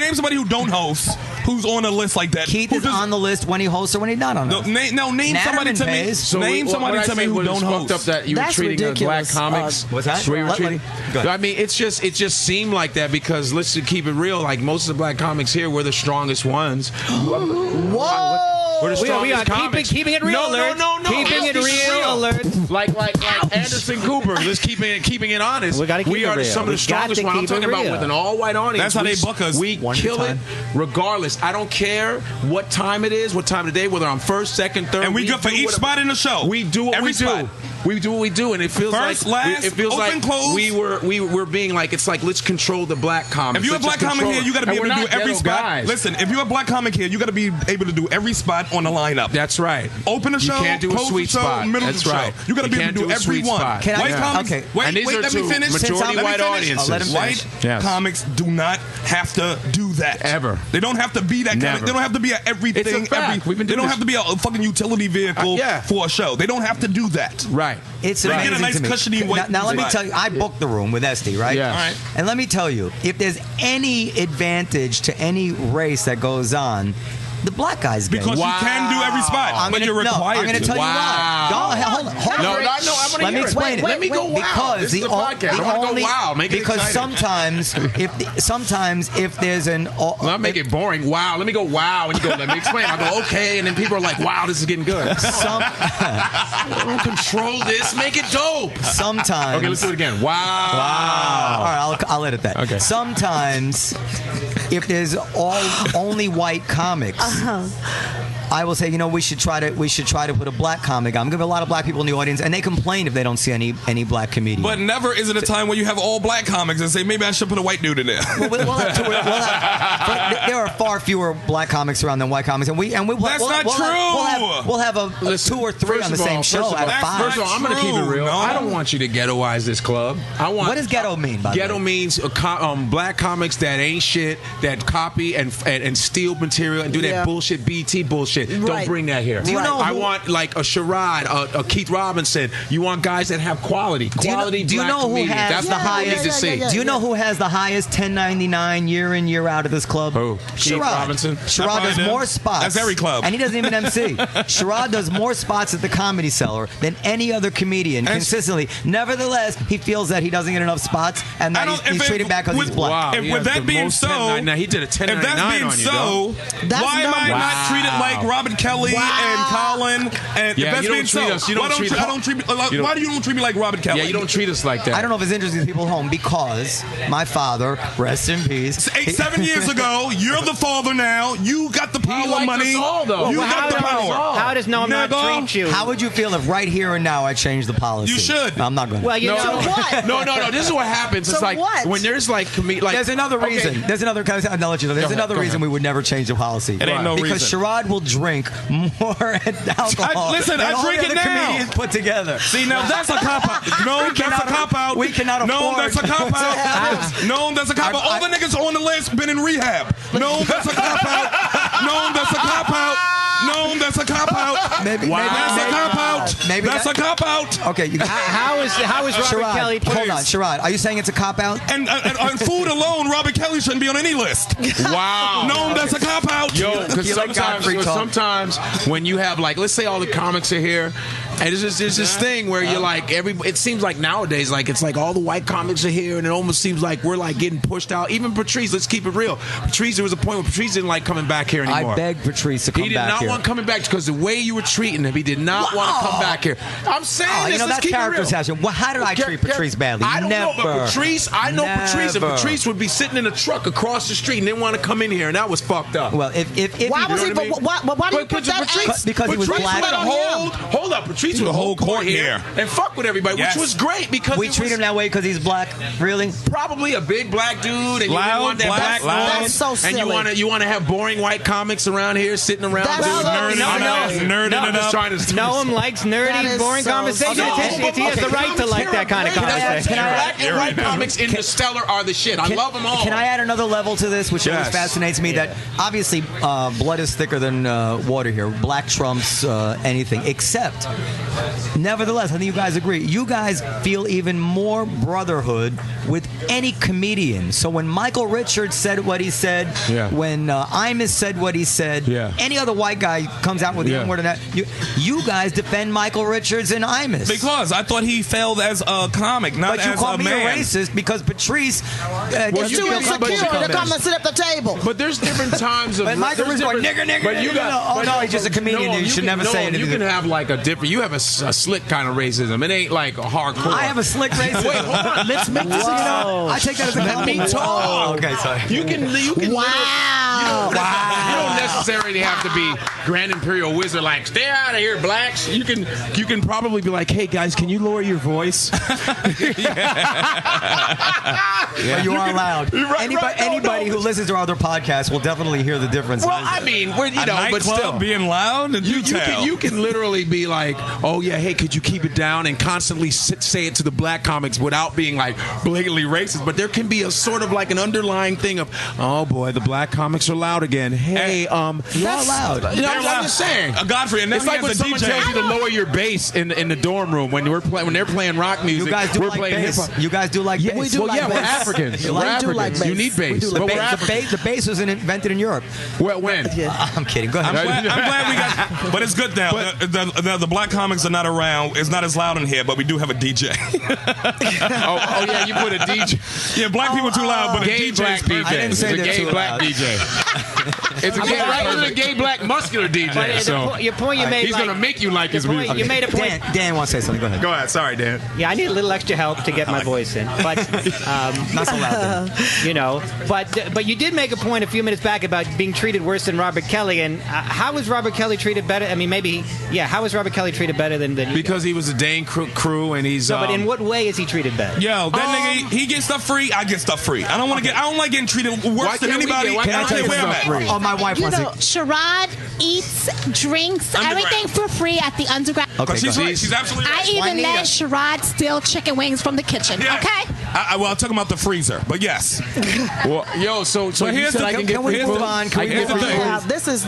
Name somebody who don't host, who's on a list like that. Keith is on the list when he hosts or when he's not on the list. Name somebody to me. Name somebody to me who don't host. Up that you were That's treating black ridiculous. comics. What's that? So you were treating. Go ahead. I mean, it just seemed like that because let's keep it real. Like most of the black comics here, we're the strongest ones. Whoa! We're the We strongest are comics. keeping it real, alert. No. Keeping it real, alert. Like Anderson Cooper. Let's keeping it honest. We gotta keep it are real. some of We the strongest got to ones. I'm keep it talking about real. with an all-white audience. That's how they book us. We kill it regardless. I don't care what time it is, what time of the day, whether I'm first, second, third. And we good for each spot in the show. We do what Every we spot. do. We do what we do, and it feels First, like last, it feels open, like close. we're being like it's like let's control the black comics. If you're a black comic here, you got to be able to do every spot. Guys. Listen, if you're a black comic here, you got to be able to do every spot on the lineup. That's right. Open the show, You can't do a close sweet the show, spot. middle That's of the right. show. You got to You be able can't to do do a every sweet one. spot. Can I- White comics. okay. Wait, And these are let me two finish. majority Let me white finish. audiences. Let him finish. White Yes. comics do not have to do that Ever. They don't have to be that kind Never. of. They don't have to be at everything. It's a fact. We've been They doing don't this. have to be a fucking utility vehicle Yeah. for a show. They don't have to do that. Right. It's They amazing get a nice to me. cushiony white Now let me spot. tell you, I booked the room with Esty, right? Yeah. All right. And let me tell you, if there's any advantage to any race that goes on, the black guys get Because it. you can do every spot, but you're required I'm going to tell you why. Go ahead, hold on. No, I want to Let me explain it. Let me go wow. Because This is a podcast. I want to go wow. Make it because exciting. sometimes if there's an Well, make it boring. Wow. Let me go wow. And you go, let me explain. I go, okay. And then people are like, wow, this is getting good. Don't control this. Make it dope. Sometimes. Okay, let's do it again. Wow. All right, I'll edit that. Okay. Sometimes, if there's only white comics, I will say, we should try to put a black comic on. I'm gonna have a lot of black people in the audience, and they complain if they don't see any black comedian. But never is it a time where you have all black comics and say maybe I should put a white dude in there. We'll have there are far fewer black comics around than white comics, and That's not true. We'll have a 2 or 3 on the same show out of 5. First of all, I'm going to keep it real. No. I don't want you to ghettoize this club. What does ghetto mean, by the way? Ghetto means black comics that ain't shit, that copy and steal material and do that bullshit BT bullshit. Don't Right. bring that here. Do you know I who- want like a Sherrod, a Keith Robinson. You want guys that have quality. Do you Black know who comedians. has That's the what I need highest? to see. Do you know who has the highest 1099 year in year out of this club? Who? Keith Sherrod. Robinson? Sherrod does That's more spots. That's every club. And he doesn't even MC. Sherrod does more spots at the Comedy Cellar than any other comedian consistently. Nevertheless, he feels that he doesn't get enough spots and that he's treated back because he's black. Wow, If he with has that the being most so, 1099. He did a 1099 if that being on you, so, That's why am I numbers. not treated like Robert Kelly and Colin. And Yeah, that's you don't being treat so. us. You don't treat us. Why do you don't treat me like Robert Kelly? Yeah, you don't treat us like that. I don't know if it's interesting to people home because my father, rest in peace. 7 years ago, you're the father now. You got the power, likes money. us all, though. You Well, got the power. How does Noam not treat you? How would you feel if right here and now I changed the policy? You should. I'm not going to. Well, you know. What? No. This is what happens. It's So like what? when there's like There's another reason. There's another. I'll let you know. There's another reason we would never change the policy. It ain't no because reason. Sherrod will drink more alcohol. Listen, than I all drink the it other now. comedians put together. See, now that's a cop-out. No, that's a cop-out. We cannot No, afford that's a cop-out. No, that's a cop-out. All the niggas on the list been in rehab. No, that's a cop-out. No, that's a cop-out. No, that's a cop-out. Maybe That's a cop-out. Maybe That's a cop-out. Okay. How is Robert Sherrod, Kelly? hold on, Sherrod. Are you saying it's a cop out? And on food alone, Robert Kelly shouldn't be on any list. Wow. No, that's a cop-out. Yo, because You like Godfrey talk? sometimes when you have like, let's say all the comics are here, and there's this thing where you're like, it seems like nowadays, like it's like all the white comics are here, and it almost seems like we're like getting pushed out. Even Patrice, let's keep it real. Patrice, there was a point where Patrice didn't like coming back here anymore. I begged Patrice to come back He did not want coming back because the way you were treating him, he did not want to come back here. I'm saying Oh, this. you know, let's that's keep character it real. assassination. Well, how did I treat Patrice badly? I don't know, but Patrice, I know Patrice, and Never. Patrice would be sitting in a truck across the street and didn't want to come in here, and that was fucked up. Well, if Why was he? know what I mean? Why do you put that? Because he was Patrice black. would hold up. Patrice would The whole hold court court here and fuck with everybody, Yes. which was great because we treat him that way because he's black. Really? probably a big black dude, and Loud, you want that black, black loud. That's so silly. and you want to have boring white comics around here sitting around. That's doing so nerding silly. it up. Nerding it just up. trying to Noam likes That nerdy, is boring so conversation. silly. He has the right to like that kind of conversation. Black and white comics in the Cellar are the shit. I love them all. Can I add another level to this, which always Yes. fascinates me? That obviously blood is thicker than water here. Black trumps anything, except, nevertheless, I think you guys agree. You guys feel even more brotherhood with any comedian. So when Michael Richards said what he said, when Imus said what he said, any other white guy comes out with even more than that. You guys defend Michael Richards and Imus. Because I thought he failed as a comic, not But you as call a me man. a racist because Patrice He's too insecure to come and sit at the table. But there's different times of. But Michael there's Richards going, different- nigger, But you got. oh, no, he's just a comedian. You should never say anything. You can have like a different. You have a slick kind of racism. It ain't like a hardcore. I have a slick racism. Wait, hold on. Let's make this. I take that as a Let me compliment. talk. Oh, okay, sorry. You can. Wow. You don't necessarily have to be Grand Imperial Wizard. Like, stay out of here, blacks. You can probably be like, hey guys, can you lower your voice? But you are loud. Anybody who listens to our other podcasts will definitely hear the difference. Well, I mean, but Nightclub still. being loud and You can literally be like, oh yeah, hey, could you keep it down, and constantly say it to the black comics without being like blatantly racist. But there can be a sort of like an underlying thing of, oh boy, the black comics are loud again. Hey, you are loud. You know, I'm just saying. Godfrey, and then It's like he when has a someone DJ. tells you to lower your bass in the dorm room when they're playing rock music. You guys do we're like playing bass. hip hop. You guys do like bass. we do Well, like yeah, we're bass. Africans. We We're do Africans. like bass. You need bass. We do But like we're bass. Africans. The bass was invented in Europe. When? I'm kidding. Go ahead. I'm glad we got, but it's good now. The black comics are not around. It's not as loud in here, but we do have a DJ. oh yeah, you put a DJ. Yeah, black people too loud, but a Gay DJ black is perfect. I didn't DJ. It's say a they're gay too black loud. DJ. It's a gay black muscular DJ. But So your point you made. he's gonna make you like his music. You made a point. Dan wants to say something. Go ahead. Go ahead. Sorry, Dan. Yeah, I need a little extra help to get my voice in, but Not so loud. you know, but you did make a point a few minutes back about being treated worse than Robert Kelly, and how was Robert Kelly treated better? I mean, how was Robert Kelly treated better than you? Because he was a Dane crew, and he's. No, but in what way is he treated better? Yo, that nigga, he gets stuff free. I get stuff free. I don't like getting treated worse than anybody. Why Can I can't tell we you get where I'm stuff at. free? Oh, my wife You wants know, to. Sherrod eats, drinks, Underground. everything for free at the underground. Okay, She's go right. ahead. She's absolutely I right. even Juanita. let Sherrod steal chicken wings from the kitchen. Yeah. Okay. Well, I'm talking about the freezer, but yes. Well, yo, so But you here's said the I thing. can get Can we free move food? on? Can we Here's move the on? thing. Yeah, this is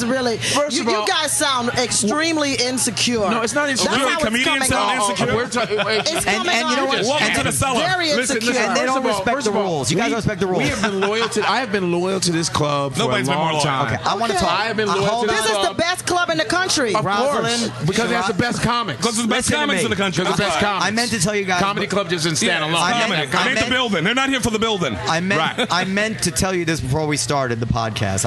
really. First of all- you guys sound extremely insecure. No, it's not insecure. That's how it's Comedians coming sound off. insecure? We're talking. It's And coming you know off what? as Welcome to the cellar. very Listen, insecure. And they don't First of all- respect first the of all, rules. You guys we- don't respect the rules. We have been loyal to. I have been loyal to this club for Nobody's a been more long loyal. time. Okay, I want to talk. I have been loyal hold to on. This is the best club in the country. Of course, Rosalyn, because it has the Sherrod. best comics. Because it's the best Listen to comics me. in the country. Because the That's best why. comics. I meant to tell you guys. Comedy Club just doesn't stand alone. It ain't the building. They're not here for the building. I meant to tell you this before we started the podcast.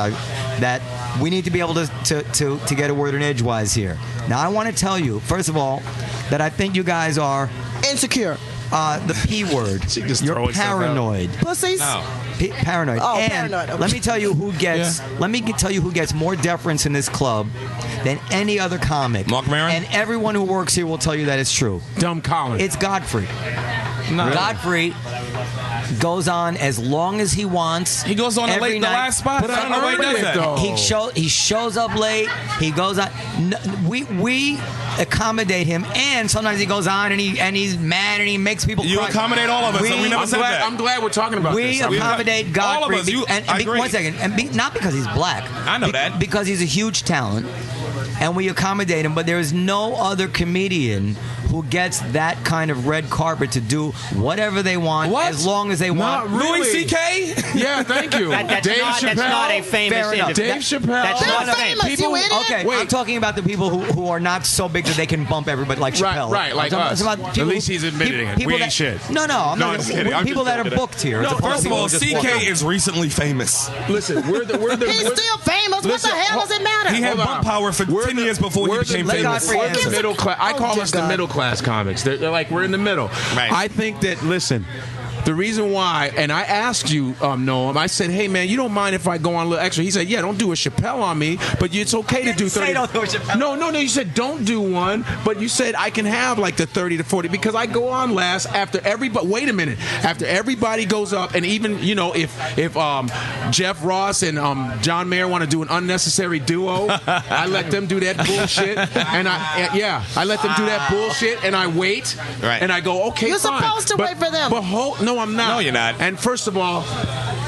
That we need to be able to get a word in edgewise here. Now, I want to tell you, first of all, that I think you guys are insecure. The P word. You're paranoid. Pussies. No. Paranoid. Oh, and paranoid. Okay. let me tell you who gets. Let me tell you who gets more deference in this club than any other comic. Mark Maron? And everyone who works here will tell you that it's true. Dumb Collins. It's Godfrey. No. Godfrey goes on as long as he wants. He goes on every the night. last spot. But I don't know why he does that. He shows up late. He goes on. We accommodate him, and sometimes he goes on and he's mad and he makes people You cry. accommodate all of us, and we never said that. I'm glad we're talking about this. We accommodate Godfrey. All of us. I agree. 1 second. And not because he's black. I know that. Because he's a huge talent. And we accommodate him, but there is no other comedian who gets that kind of red carpet to do whatever they want as long as they want. Really. Louis C.K.? Yeah, thank you. That's Chappelle. not a famous Fair enough. individual. Dave Chappelle. That's They're not famous, famous. you idiot. Okay, Wait. I'm talking about the people who are not so big that they can bump everybody like Chappelle. Right, like I'm us. talking about At least he's admitting it. We ain't that, shit. No, I'm No, not. I'm just kidding. I'm People just that are joking. booked here. No, as opposed First to of all, people who just walk C.K. in. is recently famous. Listen, we're the He's still famous. Listen, what the hell does it matter? He had Hold bump on. power for 10 years before he became let famous. Godfrey We're the answer. middle class. I call dear us the God. middle class comics. They're like we're in the middle. Right. I think that the reason why, and I asked you, Noam, I said, hey man, you don't mind if I go on a little extra? He said, yeah, don't do a Chappelle on me, but it's okay to do 30. don't do a Chappelle. No, you said don't do one, but you said I can have like the 30 to 40 because I go on last after everybody. Wait a minute, after everybody goes up, and even if Jeff Ross and John Mayer want to do an unnecessary duo, I let them do that bullshit, and I let them do that bullshit, and I wait, Right. and I go, okay, You're fine. supposed to wait for them. But no, I'm not. No, you're not. And first of all,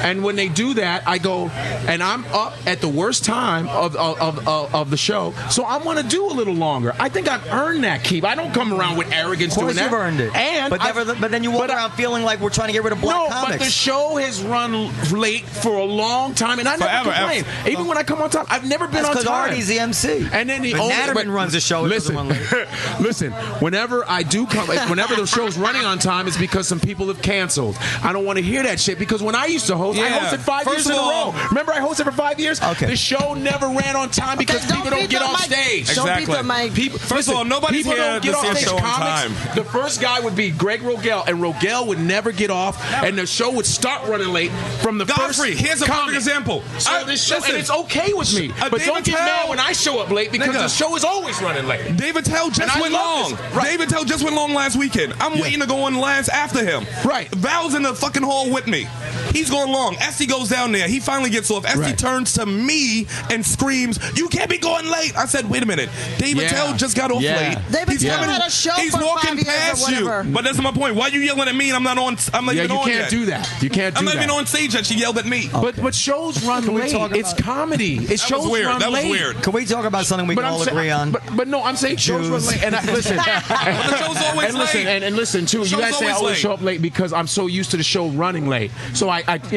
and when they do that, I go, and I'm up at the worst time of the show, so I want to do a little longer. I think I've earned that keep. I don't come around with arrogance Of course doing that. you've earned it. But then you walk around feeling like we're trying to get rid of black comics. But the show has run late for a long time, and I never complain. Even when I come on time, I've never been on time. Because Artie's the MC. And then Naturman runs the show. Listen, whenever I do come, whenever the show's running on time, it's because some people have canceled. I don't want to hear that shit because when I used to host, I hosted 5 years in a row. Remember, I hosted for 5 years. Okay. The show never ran on time because people don't get off stage. Exactly. First of all, nobody's people here don't to get see off a stage. show on Comics, time. the first guy would be Greg Rogel, and Rogel would never get off, and the show would start running late from the Godfrey, first. here's a perfect example. So this show, and it's okay with me, but don't get mad when I show up late because the show is always running late. David Tell just And I went love long. this. Right. David Tell just went long last weekend. I'm waiting to go on last after him. Right. Val's in the fucking hall with me. He's going long. Esty goes down there. He finally gets off. Esty turns to me and screams, "You can't be going late." I said, "Wait a minute. David Tell just got off late. David Tell had a show He's for walking 5 years past or you." whatever. But that's my point. Why are you yelling at me and I'm not on? I'm not even you on can't yet. do that. You can't do I'm that. not even on stage yet. She yelled at me. But shows run late. It's comedy. It's That shows was weird. run That was late. weird. Can we talk about something we can all agree on? But no, I'm saying shows run late. And listen, The show's always and listen, late. and listen too. You Show's guys say I always always late. show up late because I'm so used to the show running late. So I Hosts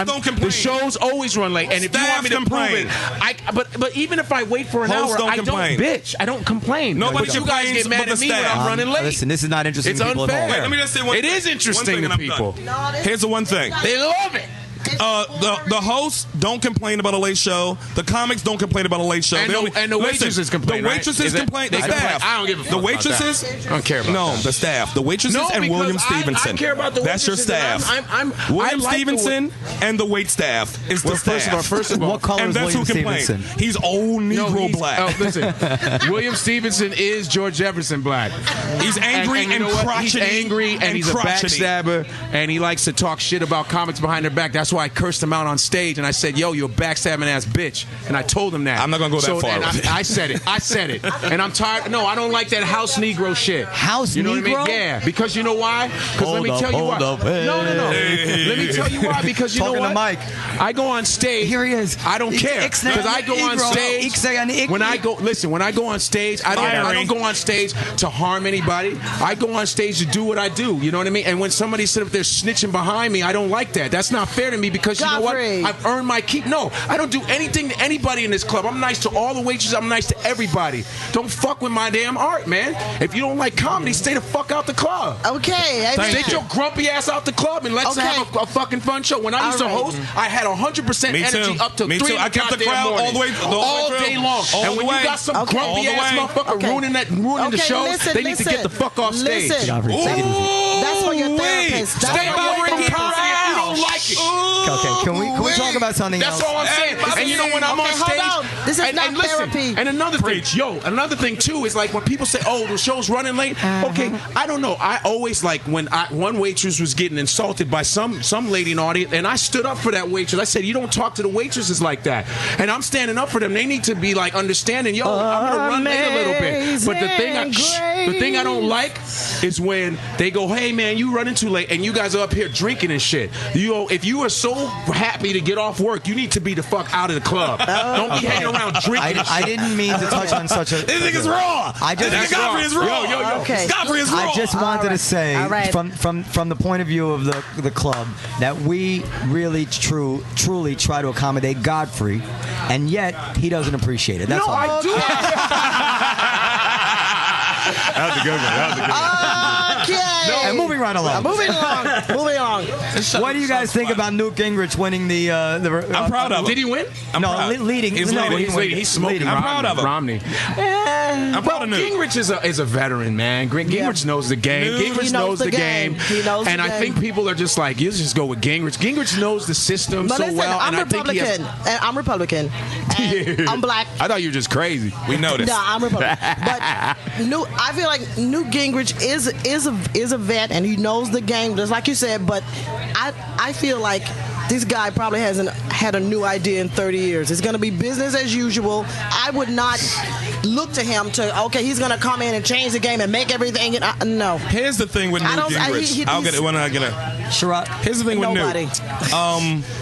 don't complain. The shows always run late, and if you want me to complain. prove it, but even if I wait for an Hosts hour, don't I complain. don't bitch. I don't complain. Nobody but you guys complains get mad but at the me when staff. I'm running late. Listen, this is not interesting It's to people unfair. at all. Wait, let me just say one It thing. is interesting One thing to and I'm people. done. Here's the one thing. They love it. The hosts don't complain about a late show. The comics don't complain about a late show. And the waitresses complain, The right? waitresses Is it- complain. they The complain. staff. I don't give a fuck The about waitresses. that. I don't care about No, that. the staff. The waitresses No, and because William I Stevenson. care about the That's your waitresses, staff. and William I like Stevenson and the wait staff is the staff. First of all, What color and is that's William who complains. Stevenson? He's old Negro he's- black. Oh, listen, William Stevenson is George Jefferson black. He's angry you and know what? crotchety. He's angry and he's crotchety. a backstabber, and he likes to talk shit about comics behind their back. That's why I cursed him out on stage, and I said, "Yo, you're a backstabbing ass bitch," and I told him that. I'm not gonna go that far and with it. I said it. I said it, and I'm tired. No, I don't like that house Negro shit. House you know Negro? what I mean? Yeah, because you know why? Because let me tell you why. Hey. No. Let me tell you why. Because you know Talking what? to Mike. I go on stage. Here he is. I don't care because I go on stage. When I go on stage, I don't go on stage to harm anybody. I go on stage to do what I do. You know what I mean? And when somebody sit up there snitching behind me, I don't like that. That's not fair to me me because you know what? I've earned my keep. No, I don't do anything to anybody in this club. I'm nice to all the waitresses. I'm nice to everybody. Don't fuck with my damn art, man. If you don't like comedy, stay the fuck out the club. Okay. Stay your grumpy ass out the club and let's have a fucking fun show. When I used to host, I had 100% energy up to 3 I kept the crowd all the way all day long. And when you got some grumpy ass motherfucker ruining the show, they need to get the fuck off stage. That's for your therapist. Stay away from comedy if you don't like it. Okay, can we talk about something else? That's all I'm saying. And you know when I'm on stage, this is not therapy. And another thing, another thing too is like when people say, "Oh, the show's running late." Okay, I don't know. I always like when one waitress was getting insulted by some lady in the audience, and I stood up for that waitress. I said, "You don't talk to the waitresses like that." And I'm standing up for them. They need to be like understanding. Yo, I'm gonna run late a little bit. But the thing I don't like is when they go, "Hey man, you running too late," and you guys are up here drinking and shit. If you are so happy to get off work, you need to be the fuck out of the club. Don't be hanging around drinking. I didn't mean to touch on such a. This nigga's raw. Godfrey is raw. Yo. Okay. Godfrey is raw. I just wanted to say, from the point of view of the club, that we really truly try to accommodate Godfrey, and yet he doesn't appreciate it. That's all. I do. That was a good one. Okay. And moving right along. Moving along. What do you guys think about Newt Gingrich winning the? I'm proud of him. Did he win? Leading. He's leading. He's smoking. I'm proud of him. Romney. I'm proud of Newt. Gingrich is a veteran, man. Gingrich knows the game. Gingrich knows the game. He knows the game. I think people are just like, you just go with Gingrich. Gingrich knows the system well. I'm Republican. I'm Republican. And I'm black. I thought you were just crazy. We know this. No, I'm Republican. But I feel like Newt Gingrich is a vet and he knows the game, just like you said. But I feel like this guy probably hasn't had a new idea in 30 years. It's going to be business as usual. I would not look to him he's going to come in and change the game and make everything. No. Here's the thing with Newt Gingrich. Sherrod. Here's the thing with Newt.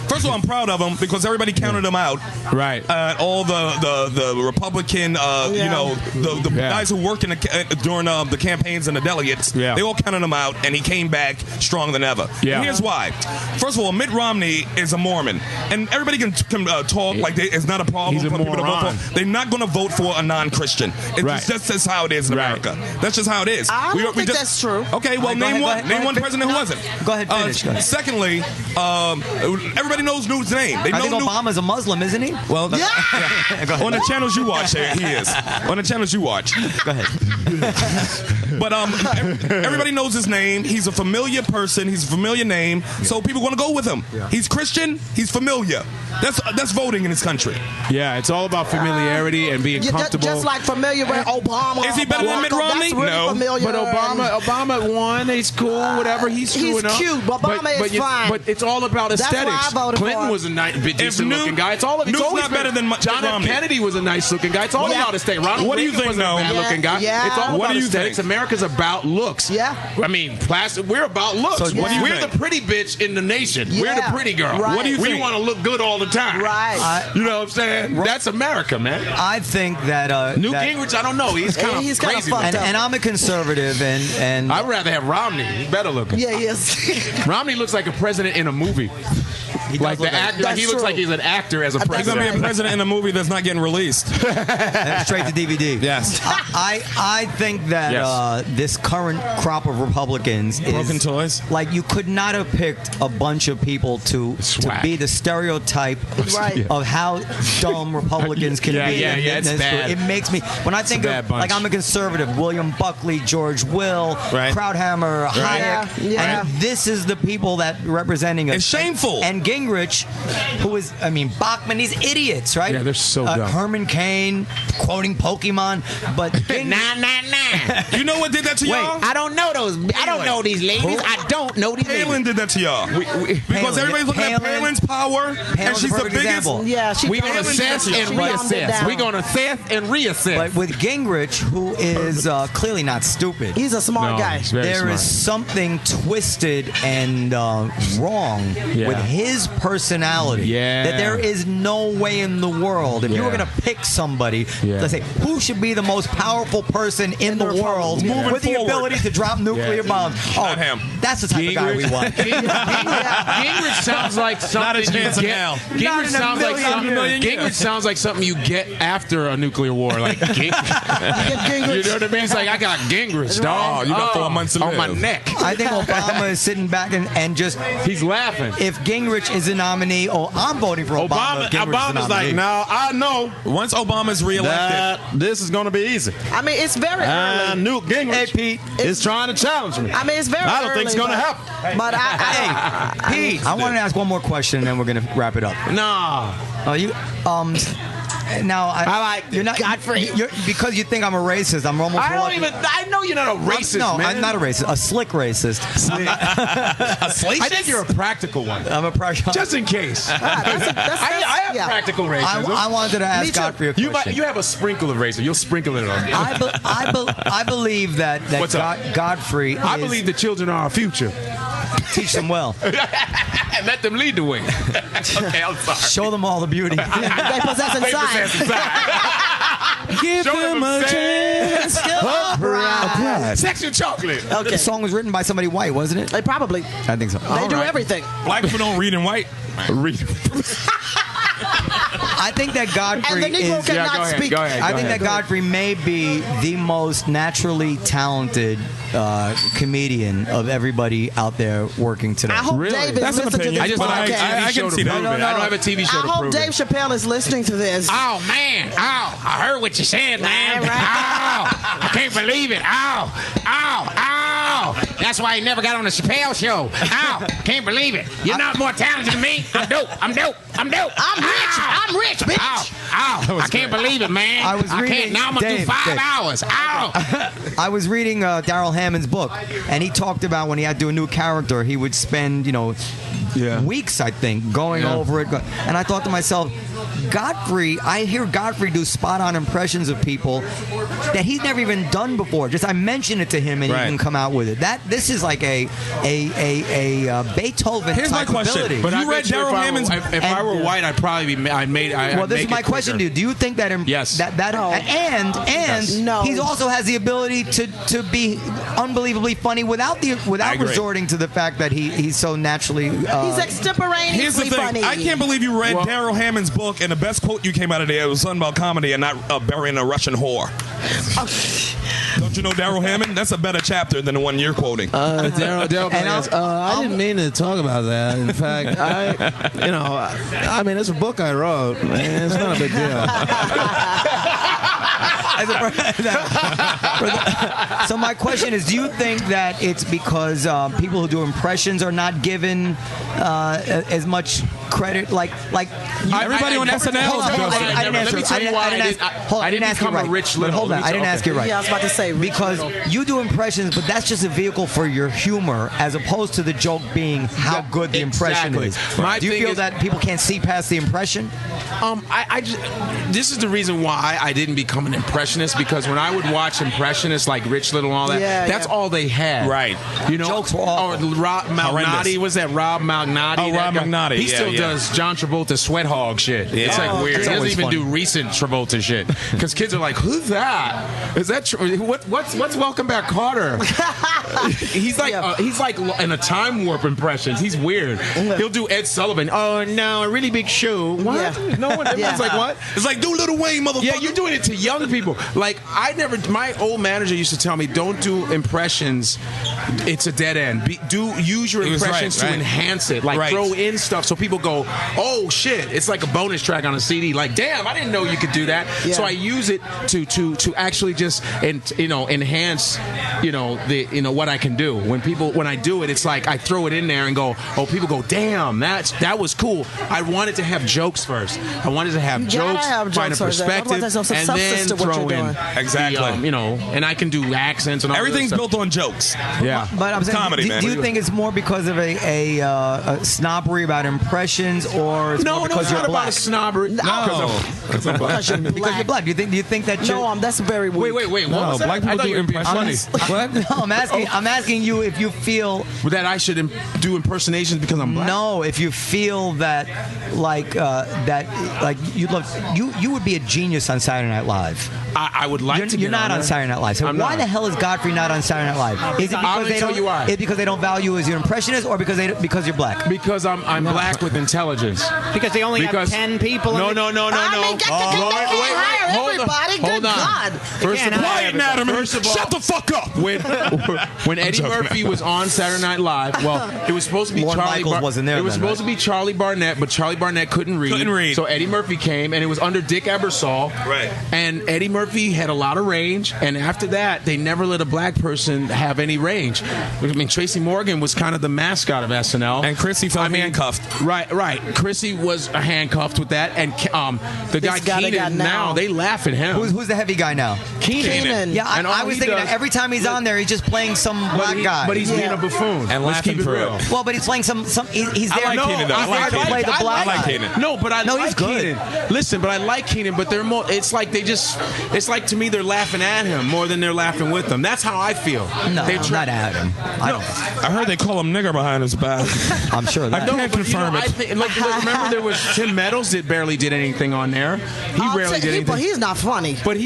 First of all, I'm proud of him because everybody counted him out. Right. All the Republican, the guys who worked during the campaigns and the delegates, they all counted him out, and he came back stronger than ever. Yeah. And here's why. First of all, Mitt Romney is a Mormon, and everybody can talk like it's not a problem for people to vote for. They're not going to vote for a non-Christian. It's just how it is in America. That's just how it is. I don't think that's true. Okay, well, name one president who wasn't. Go ahead, finish. Secondly, everybody knows Newt's name. I think Obama's a Muslim, isn't he? Well, on the channels you watch, he is. On the channels you watch. Go ahead. But everybody knows his name. He's a familiar person. He's a familiar name. So people want to go with him. He's Christian. He's familiar. That's voting in this country. Yeah, it's all about familiarity and being comfortable. Just like familiar with Obama. Is he better than Mitt Romney? No. But Obama won. He's cool. Whatever. He's cute. But Obama is fine. But it's all about aesthetics. That's why I voted Clinton for was a decent looking guy. It's always not better than John F. Kennedy was a nice looking guy. It's all about aesthetics. Ronald What do you Reagan think, was a Noam? bad looking guy. Yeah. It's all What about do you aesthetics. think? America's about looks. Yeah. I mean, we're about looks. So what do you We're think? the pretty bitch in the nation. Yeah. We're the pretty girl. Right. What do you think? We want to look good all the time. Right. You know what I'm saying? That's America, man. I think that Newt Gingrich, I don't know. He's kind of crazy. And I'm a conservative, and I'd rather have Romney. He's better looking. Yeah, yes. Romney looks like a president in a movie. Like the actor, he looks like he's an actor as a president. He's going to be a president in a movie that's not getting released. straight to DVD. Yes. I think that this current crop of Republicans is broken toys. Like, you could not have picked a bunch of people to be the stereotype of how dumb Republicans can be. It's bad. It makes me, when I think of, like, I'm a conservative, William Buckley, George Will, Krauthammer, Hayek, and this is the people that representing us. It's shameful. And Gingrich, who is, Bachman, these idiots, right? Yeah, they're so dumb. Herman Cain, quoting Pokemon, but Nah. You know what did that to y'all? I don't know those. I don't know these ladies. I don't know these ladies. Palin did that to y'all. Because everybody's looking at Palin's power, and she's the biggest. Example. Yeah, We're going to assess and reassess. We're going to assess and reassess. But with Gingrich, who is clearly not stupid, he's a smart guy. There is something twisted and wrong with his personality. That there is no way in the world, if you were going to pick somebody, let's say, who should be the most powerful person in the world, moving with the ability to drop nuclear bombs. Not him. That's the type of guy we want. Gingrich sounds like something you get. Gingrich sounds like something you get after a nuclear war. Like Gingrich. You know what I mean? It's like, I got Gingrich, dog. You got 4 months to live. On my neck. I think Obama is sitting back and just... He's laughing. If Gingrich is a nominee, I'm voting for Obama. Obama's like, now I know. Once Obama's reelected, this is going to be easy. I mean, it's very early. Newt Gingrich is trying to challenge me. I mean, it's very early. I don't think it's going to happen. But Pete, I want to ask one more question, and then we're going to wrap it up. Nah. Now I like you're not Godfrey. Because you think I'm a racist. I'm almost. I know you're not a racist. No, man. I'm not a racist. A slick racist. a slick. I think you're a practical one. I'm a practical. Just in case. That's I have practical racism. I wanted to ask Godfrey a question. You have a sprinkle of racism. You'll sprinkle it on me. I believe that Godfrey. I believe the children are our future. Teach them well. And let them lead the way. Okay, I'm sorry. Show them all the beauty they possess inside. Give them a chance. Section chocolate. Okay. The song was written by somebody white, wasn't it? They probably. I think so. They do everything. Black people don't read in white. I think that Godfrey and the Negro cannot speak. I think that Godfrey may be the most naturally talented comedian of everybody out there working today. I hope Dave is listening to this podcast. I can see that. I don't have a TV show to I hope prove Dave it. Chappelle is listening to this. Oh, man. Oh, I heard what you said, man. Oh, I can't believe it. Oh. That's why he never got on the Chappelle show. Oh, can't believe it. You're not more talented than me. I'm dope. I'm rich, bitch. Oh, I can't believe it, man. I can't. Now I'm going to do 5 hours. Ow. I was reading Darrell Hammond's book, and he talked about when he had to do a new character, he would spend, weeks, I think, going over it. And I thought to myself, Godfrey, I hear Godfrey do spot-on impressions of people that he's never even done before. Just I mention it to him, and he can come out with it. This is like a Beethoven Here's type my question. ability. But you read Darrell Hammond's. If I were white, I'd probably be. Well, this is my question to you. Do you think that? Yes. No. He also has the ability to be unbelievably funny without resorting to the fact that he's so naturally. He's extemporaneously Here's the thing. funny. I can't believe you read Darrell Hammond's book, and the best quote you came out of there was something about comedy and not burying a Russian whore. Don't you know Darrell Hammond? That's a better chapter than the one you're quoting. Darrell I didn't mean to talk about that. In fact, I mean, it's a book I wrote. Man, it's not a big deal. So my question is, do you think that it's because people who do impressions are not given as much credit? Like everybody on SNL. I didn't ask you right. Hold on, I didn't ask you right. Yeah, I was about to say because you do impressions, but that's just a vehicle for your humor, as opposed to the joke being how good the impression is. Do you feel that people can't see past the impression? This is the reason why I didn't become an impressionist, because when I would watch impressionists like Rich Little and all that, that's all they had. Right. Jokes were awful. Rob Malnati, was that Rob Malnati? Oh, Rob Malnati. He still does John Travolta sweat hog shit. Yeah. It's like weird. He doesn't even do recent Travolta shit, because kids are like, "Who's that? Is that what's Welcome Back, Carter?" he's like in a time warp impressions. He's weird. He'll do Ed Sullivan. Oh no, a really big shoe. What? Yeah. No one. Everyone's like, what? It's like, do Lil Wayne, motherfucker. Yeah, you're doing it to young people. Like, my old manager used to tell me, don't do impressions. It's a dead end. Use your impressions to enhance it. Like, throw in stuff so people go, oh shit, it's like a bonus track on a CD. Like, damn, I didn't know you could do that. Yeah. So I use it to actually just enhance what I can do. When I do it, it's like I throw it in there and go, oh, people go, damn, that was cool. I wanted to have jokes first. I wanted to have jokes, find a perspective, and then throw in exactly. And I can do accents and all. Everything's built on jokes. Yeah, but I'm saying, comedy, man. Do you think it's more because of a snobbery about impressions, or it's more because you're not black? About a snobbery. No, because you're black. Do you think that? No, that's very weak. Wait. What was black that? people do impressions. What? No, I'm asking you if you feel that I should do impersonations because I'm black. No, if you feel that you would be a genius on Saturday Night Live. I would like to. You're not on Saturday Night Live. So why the hell is Godfrey not on Saturday Night Live? Is it because they don't value you as your impressionist, or because you're black? Because I'm black with intelligence. Because they only have 10 people. No. Hold on. First of all, Naturman, shut the fuck up. When Eddie Murphy was on Saturday Night Live, well, it was supposed to be supposed to be Charlie Barnett, but Charlie Barnett couldn't read. So Eddie Murphy came, and it was under Dick Ebersol. Right. And Eddie Murphy had a lot of range, and after that, they never let a black person have any range. I mean, Tracy Morgan was kind of the mascot of SNL, and Chrissy felt handcuffed. Right. Chrissy was handcuffed with that, and the guy Keenan. Now they laugh at him. Who's the heavy guy now? Keenan. Yeah, I was thinking that every time he's on there, he's just playing some black guy. But he's being a buffoon. And let's keep it real. Well, but he's playing some. He's there. I like Keenan, though. He's there to play the black guy. I like Keenan. No, but I like he's good. Keenan. Listen, but I like Keenan, but they're more. It's like it's like to me they're laughing at him more than they're laughing with him. That's how I feel. No, not at him. I heard they call him nigger behind his back. I'm sure that. I can't confirm it. Remember there was Tim Meadows that barely did anything on there. He rarely did anything. But he's not funny. But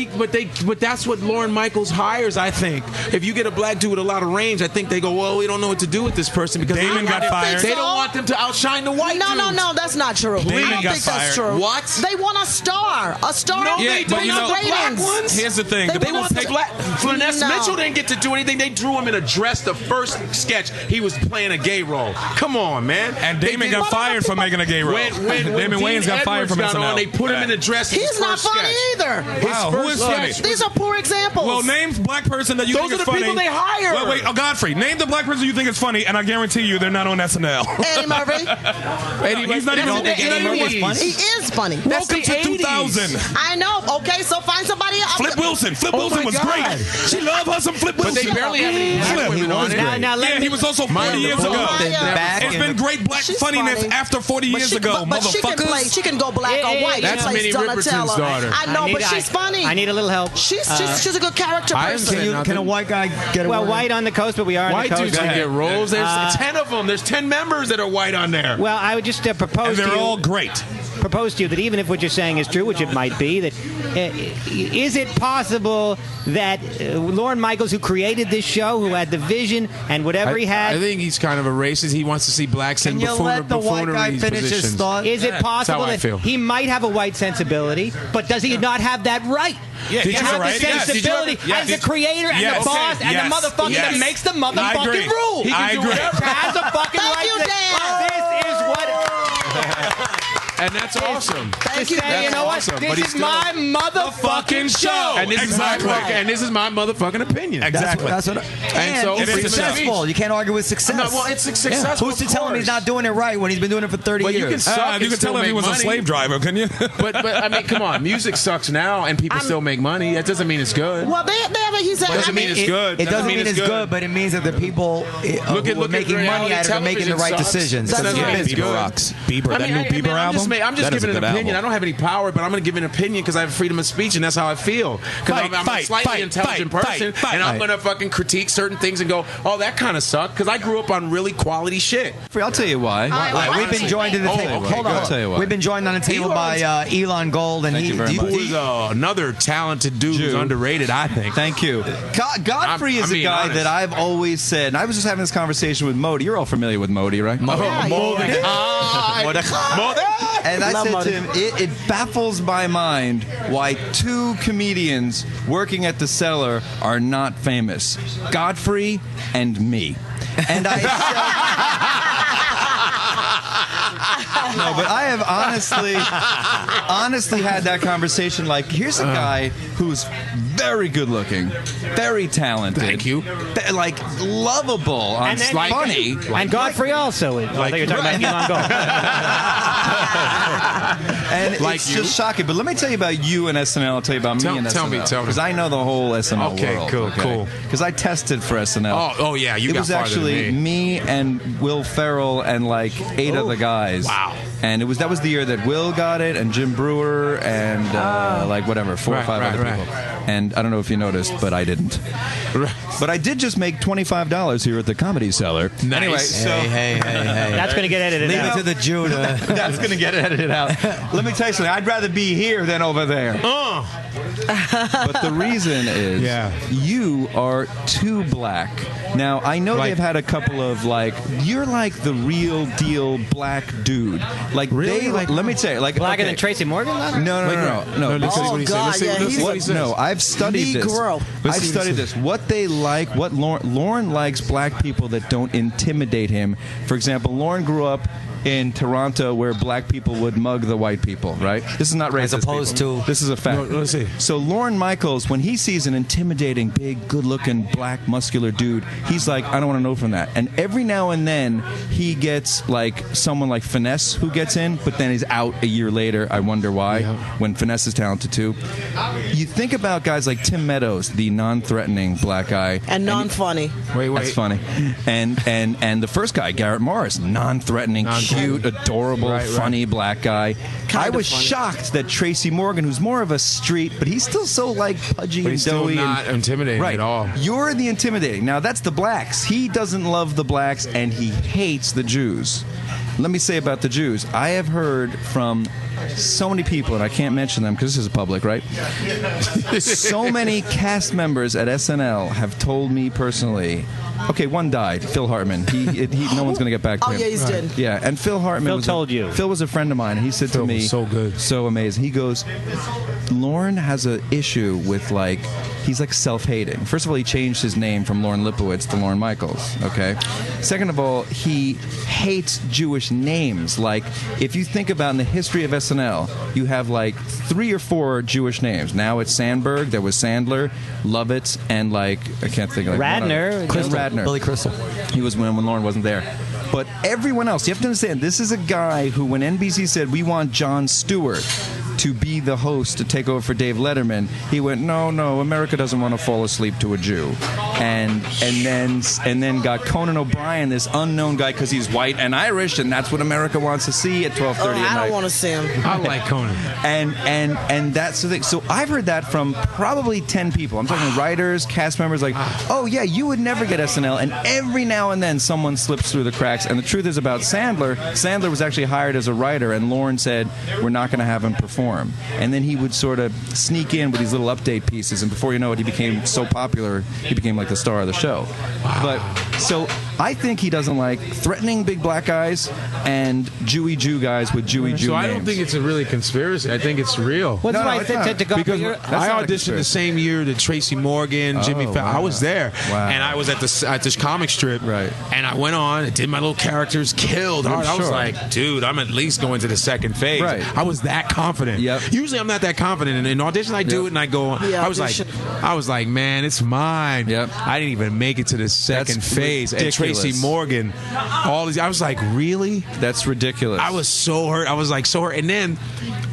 that's what Lorne Michaels hires, I think. If you get a black dude with a lot of range, I think they go, well, we don't know what to do with this person because Damon got fired. They don't want them to outshine the white dudes. No, that's not true. I don't think that's true. What? They want a star. A star. No, they don't want the black ones. Here's the thing. They want the black. Finesse Mitchell didn't get to do anything. They drew him in a dress the first sketch. He was playing a gay role. Come on, man. And Damon got fired for making a gay role. Damon Wayans got fired from SNL. They put him in a dress. He's not funny either. Wow, who is funny? These are poor examples. Well, name black person that you think is funny. Those are the people they hire. Wait, Godfrey. Name the black person you think is funny, and I guarantee you they're not on SNL. Eddie Murphy. He's not even Eddie Murphy's funny. He is funny. Welcome to 2000. I know. Okay, so find somebody else. Flip Wilson. Flip Wilson was great. She loved her some Flip Wilson. But they barely have any black women on it. He was also 40 years ago. It's been great black funniness after 40 years ago, but motherfuckers. she can go black or white. That's Minnie Riperton's daughter. I know, but she's funny. I need a little help. She's a good character person. Can a white guy get a Well, white on the coast, but we are on the coast. White dudes can get roles. There's 10 of them. There's 10 members that are white on there. Well, I would just propose to you. They're all great. Propose to you that even if what you're saying is true, which it might be, that is it possible that Lorne Michaels, who created this show, who had the vision and whatever he had, I think he's kind of a racist. He wants to see blacks in buffoonery positions. Is it possible that he might have a white sensibility, but does he not have that right? Yeah, to have the sensibility as the creator and the boss and the motherfucker that makes the motherfucking rules. I agree. Has a fucking right to this is what. And that's awesome. Thank you. You know what? This is my motherfucking show. And this is my motherfucking opinion. Exactly. That's what. And so it's successful. You can't argue with success. No, well, it's successful. Who's to tell him he's not doing it right when he's been doing it for 30 years? You can suck. You can tell him he was a slave driver, couldn't you? But I mean, come on. Music sucks now, and people still make money. That doesn't mean it's good. Well, he said. Doesn't mean it's good. It doesn't mean it's good, but it means that the people who are making money out of it are making the right decisions. Bieber rocks. Bieber, that new Bieber album. I'm just giving an opinion. I don't have any power, but I'm going to give an opinion because I have freedom of speech, and that's how I feel. Because I'm a slightly intelligent person, and I'm going to fucking critique certain things and go, oh, that kind of sucked, because I grew up on really quality shit. I'll tell you why. We've been joined to the table. Hold on. I'll tell you why. We've been joined on the table by Elon Gold, and he's another talented dude who's underrated, I think. Thank you. Godfrey is a guy that I've always said, and I was just having this conversation with Modi. You're all familiar with Modi, right? Modi. And I said to him, it baffles my mind why two comedians working at the Cellar are not famous. Godfrey and me. And I no, but I have honestly had that conversation. Like, here's a guy who's very good looking, very talented. Thank you. Like, lovable, funny. And Godfrey also. I thought you were talking about Elon Gold. And it's just shocking. But let me tell you about you and SNL. I'll tell you about me and SNL. Tell me. Because I know the whole SNL world. Okay, cool. Because I tested for SNL. Oh yeah, you got farther than me. It was actually me and Will Ferrell and like 8 other guys. Wow. And that was the year that Will got it, and Jim Brewer, and like whatever, 4 or 5 other people. And I don't know if you noticed, but I didn't. But I did just make $25 here at the Comedy Cellar. Nice. Anyway, so Hey. That's going to get edited Leave out. it to the Jew. that's going to get edited out. Let me tell you something. I'd rather be here than over there. But the reason is you are too black. Now, I know they've had a couple of, you're like the real deal black dude. Like, really? let me tell you. Like, Blacker than Tracy Morgan? No. Oh, God, No, I've studied this. Negro. I've studied this. What they like, what Lauren likes black people that don't intimidate him. For example, Lauren grew up in Toronto where black people would mug the white people, right? This is not racist. As opposed to... This is a fact. No, let's see. So Lorne Michaels, when he sees an intimidating, big, good-looking, black, muscular dude, he's like, I don't want to know from that. And every now and then, he gets, someone like Finesse who gets in, but then he's out a year later. I wonder why, when Finesse is talented, too. You think about guys like Tim Meadows, the non-threatening black guy. And non-funny. Wait. That's funny. And the first guy, Garrett Morris, non-threatening, cute, adorable, funny black guy. I was shocked that Tracy Morgan, who's more of a street, but he's still so pudgy and doughy. Still not intimidating at all. You're the intimidating. Now that's the blacks. He doesn't love the blacks and he hates the Jews. Let me say about the Jews. I have heard from so many people, and I can't mention them because this is public, right? So many cast members at SNL have told me personally. Okay, one died, Phil Hartman. No one's going to get back to him. Oh, yeah, he's dead. Yeah, and Phil Hartman. Phil was a friend of mine, and he said to me, so good, so amazing. He goes, Lauren has an issue with he's self-hating. First of all, he changed his name from Lauren Lipowitz to Lauren Michaels. Okay. Second of all, he hates Jewish names. If you think about in the history of SNL, you have 3 or 4 Jewish names. Now it's Sandberg. There was Sandler, Lovitz, and I can't think of Radner. Radner. Billy Crystal. He was when Lauren wasn't there. But everyone else, you have to understand, this is a guy who, when NBC said, we want Jon Stewart to be the host to take over for Dave Letterman, he went, no, America doesn't want to fall asleep to a Jew. And then got Conan O'Brien, this unknown guy, because he's white and Irish, and that's what America wants to see at 12:30 at night. I don't want to see him. I like Conan. And that's the thing. So I've heard that from probably 10 people. I'm talking writers, cast members, oh yeah, you would never get SNL, and every now and then someone slips through the cracks. And the truth is about Sandler was actually hired as a writer, and Lauren said, we're not going to have him perform. And then he would sort of sneak in with these little update pieces, and before you know it, he became so popular, he became the star of the show. But so I think he doesn't like threatening big black guys and Jewy Jew guys with Jewy Jew names. So I don't think it's a really conspiracy. I think it's real. What's because I auditioned the same year that Tracy Morgan, Jimmy Fallon. I was there, and I was at this comic strip, right? And I went on, and did my little characters, killed hard. I was like, dude, I'm at least going to the second phase. Right. I was that confident. Yep. Usually I'm not that confident. And in audition, I do it, and I go. I was like, man, it's mine. Yep. I didn't even make it to the second phase. Ridiculous. And Tracy Morgan, all these. I was like, really? That's ridiculous. I was so hurt. I was like so hurt. And then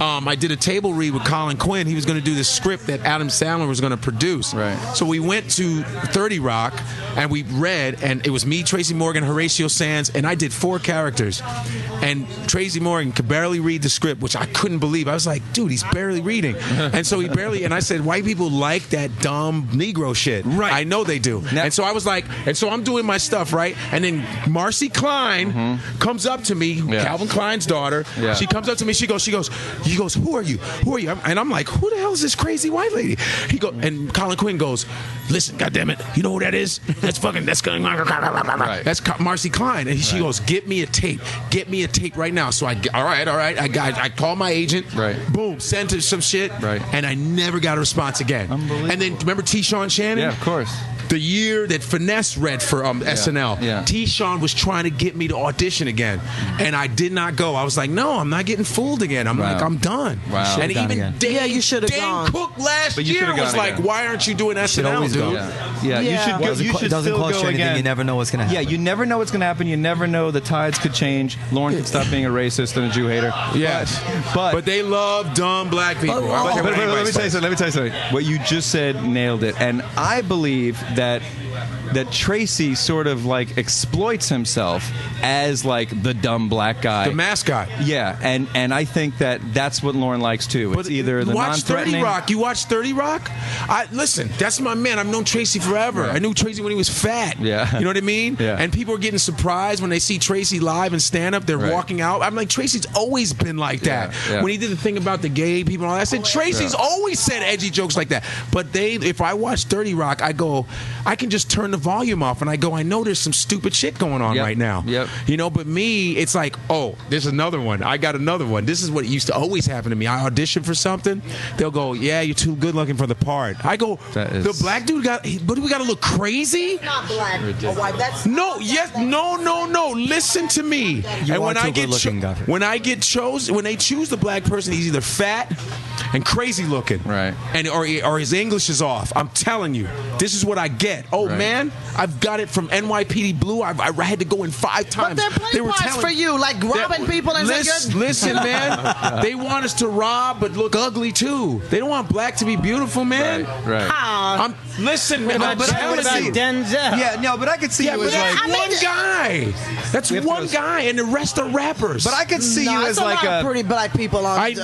I did a table read with Colin Quinn. He was going to do the script that Adam Sandler was going to produce. Right. So we went to 30 Rock and we read, and it was me, Tracy Morgan, Horatio Sands, and I did 4 characters. And Tracy Morgan could barely read the script, which I couldn't believe. I was like, dude, he's barely reading. And so he barely, and I said, white people like that dumb Negro shit. Right. I know they do. And so I was like, and so I'm doing my stuff, right? And then Marcy Klein comes up to me, Calvin Klein's daughter. Yeah. She comes up to me, she goes, who are you? Who are you? And I'm like, who the hell is this crazy white lady? And Colin Quinn goes, listen, goddammit, you know who that is? That's right. That's Marcy Klein. And she goes, get me a tape right now. So all right. I call my agent. Right. Boom, sent her some shit. Right. And I never got a response again. Unbelievable. And then remember T-Shawn Shannon? Yeah, of course. The year that Finesse read for SNL, yeah. T-Shawn was trying to get me to audition again, and I did not go. I was like, no, I'm not getting fooled again. I'm done. Wow. And even you should have gone. Dan Cook last year was like, again. why aren't you doing SNL, dude? Yeah. You should go. You should doesn't still cost go you anything. again. You never know what's going to happen. Yeah, you never know what's going to happen. You never know. The tides could change. Lauren could stop being a racist and a Jew hater. Yes. But they love dumb black people. But let me tell you something. What you just said nailed it. And I believe that that Tracy sort of like exploits himself as like the dumb black guy, the mascot. Yeah, and I think that's what Lauren likes too. It's either the watch 30 non-threatening. Rock. You watch 30 Rock? Listen, that's my man. I've known Tracy forever. Right. I knew Tracy when he was fat. Yeah. You know what I mean? Yeah. And people are getting surprised when they see Tracy live and stand up. They're walking out. I'm like, Tracy's always been like that. Yeah. When he did the thing about the gay people and all that, I said, Tracy's always said edgy jokes like that. But if I watch 30 Rock, I go, I can just turn the volume off and I go, I know there's some stupid shit going on right now. Yep. You know, but me, it's like, oh, there's another one. I got another one. This is what used to always happen to me. I audition for something. They'll go, yeah, you're too good looking for the part. I go, the black dude but do we got to look crazy? Not black or white. That's no. Listen to me. You are too good looking, Godfrey. When they choose the black person, he's either fat and crazy looking, right, and or his English is off. I'm telling you, this is what I get. Oh man, I've got it from NYPD Blue. I had to go in 5 times. But they're playing parts for you, like robbing people and listen, man. They want us to rob but look ugly too. They don't want black to be beautiful, man. Right. Listen, man. What about Denzel? Yeah, no, but I could see you as like one guy. That's one guy, and the rest are rappers. But I could see you as like a pretty black people on.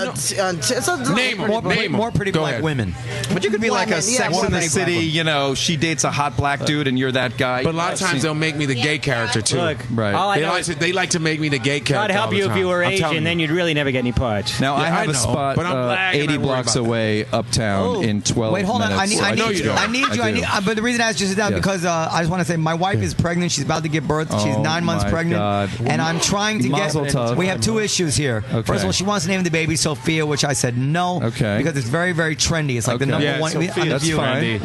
Name more pretty black women. But you could be like a Sex in the City. You know, she dates a hot black dude, and you're that guy. But a lot of times they'll make me the gay character too. Look, right. They like to make me the gay character. God help you if you were Asian, then you'd really never get any parts. Now I have a spot but I'm black 80 blocks away uptown in 12 Wait, hold on. minutes. I need you. But the reason I asked you to sit down because I just want to say my wife is pregnant. She's about to give birth. She's 9 months pregnant, and I'm trying to get. We have 2 issues here. First of all, she wants to name the baby Sophia, which I said no, because it's very, very trendy. It's like the number one on the View.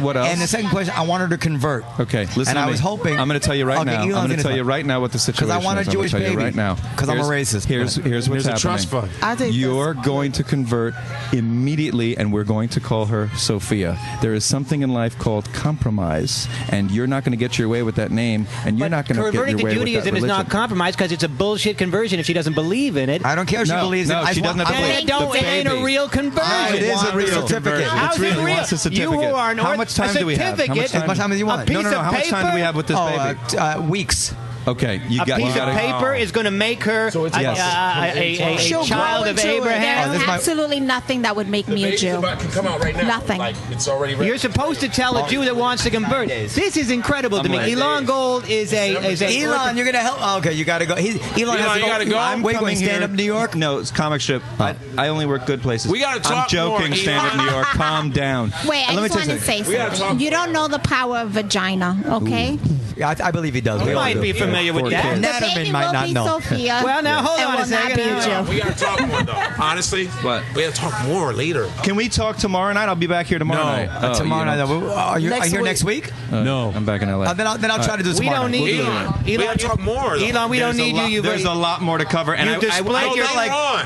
What else? And the second question, I want her to convert. Okay, listen. And I was hoping. I'm going to tell you right now. I'm going to tell you right now what the situation is. Because I want a Jewish baby. Right now, because I'm a racist. Here's what's happening. A trust fund. You're going to convert immediately, and we're going to call her Sophia. There is something in life called compromise, and you're not going to get your way with that name, and you're not going to get your way with that religion. Converting to Judaism is not compromise because it's a bullshit conversion if she doesn't believe in it. I don't care if she believes in it. No, she doesn't have to believe. It ain't a real conversion. No, it is a real certificate. How's it real? You who are How much time do we have? As much time as you want. No. How much time do we have with this baby? Weeks. Okay, a piece of paper is going to make her a child of Abraham. There's absolutely nothing that would make me a Jew. Can come out right now. Nothing. Like, it's already ready. You're supposed to tell a Jew that wants to convert. This is incredible to me. Elon Gold is a Elon, you're going to help. Okay, you got to go. Elon has to go. I'm going stand up New York. No, it's comic strip. I only work good places. We got to talk. I'm joking. Stand up New York. Calm down. Wait, I just want to say something. You don't know the power of vagina, okay? Yeah, I believe he does. You might be familiar with that. Naturman might not know. Sophia, well, now hold on a second. We got to talk more, though. Honestly, what? We got to talk more later. Can we talk tomorrow night? I'll be back here tomorrow night. Tomorrow night. Are you here next week? No, I'm back in LA. Then I'll try to do tomorrow. We don't need Elon. We got to talk more. Elon, we don't need you. There's a lot more to cover, and I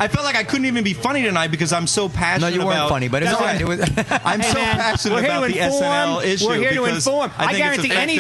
felt like I couldn't even be funny tonight because I'm so passionate. No, you weren't funny, but it's all right. I'm so passionate about the SNL issue. We're here to inform. I guarantee any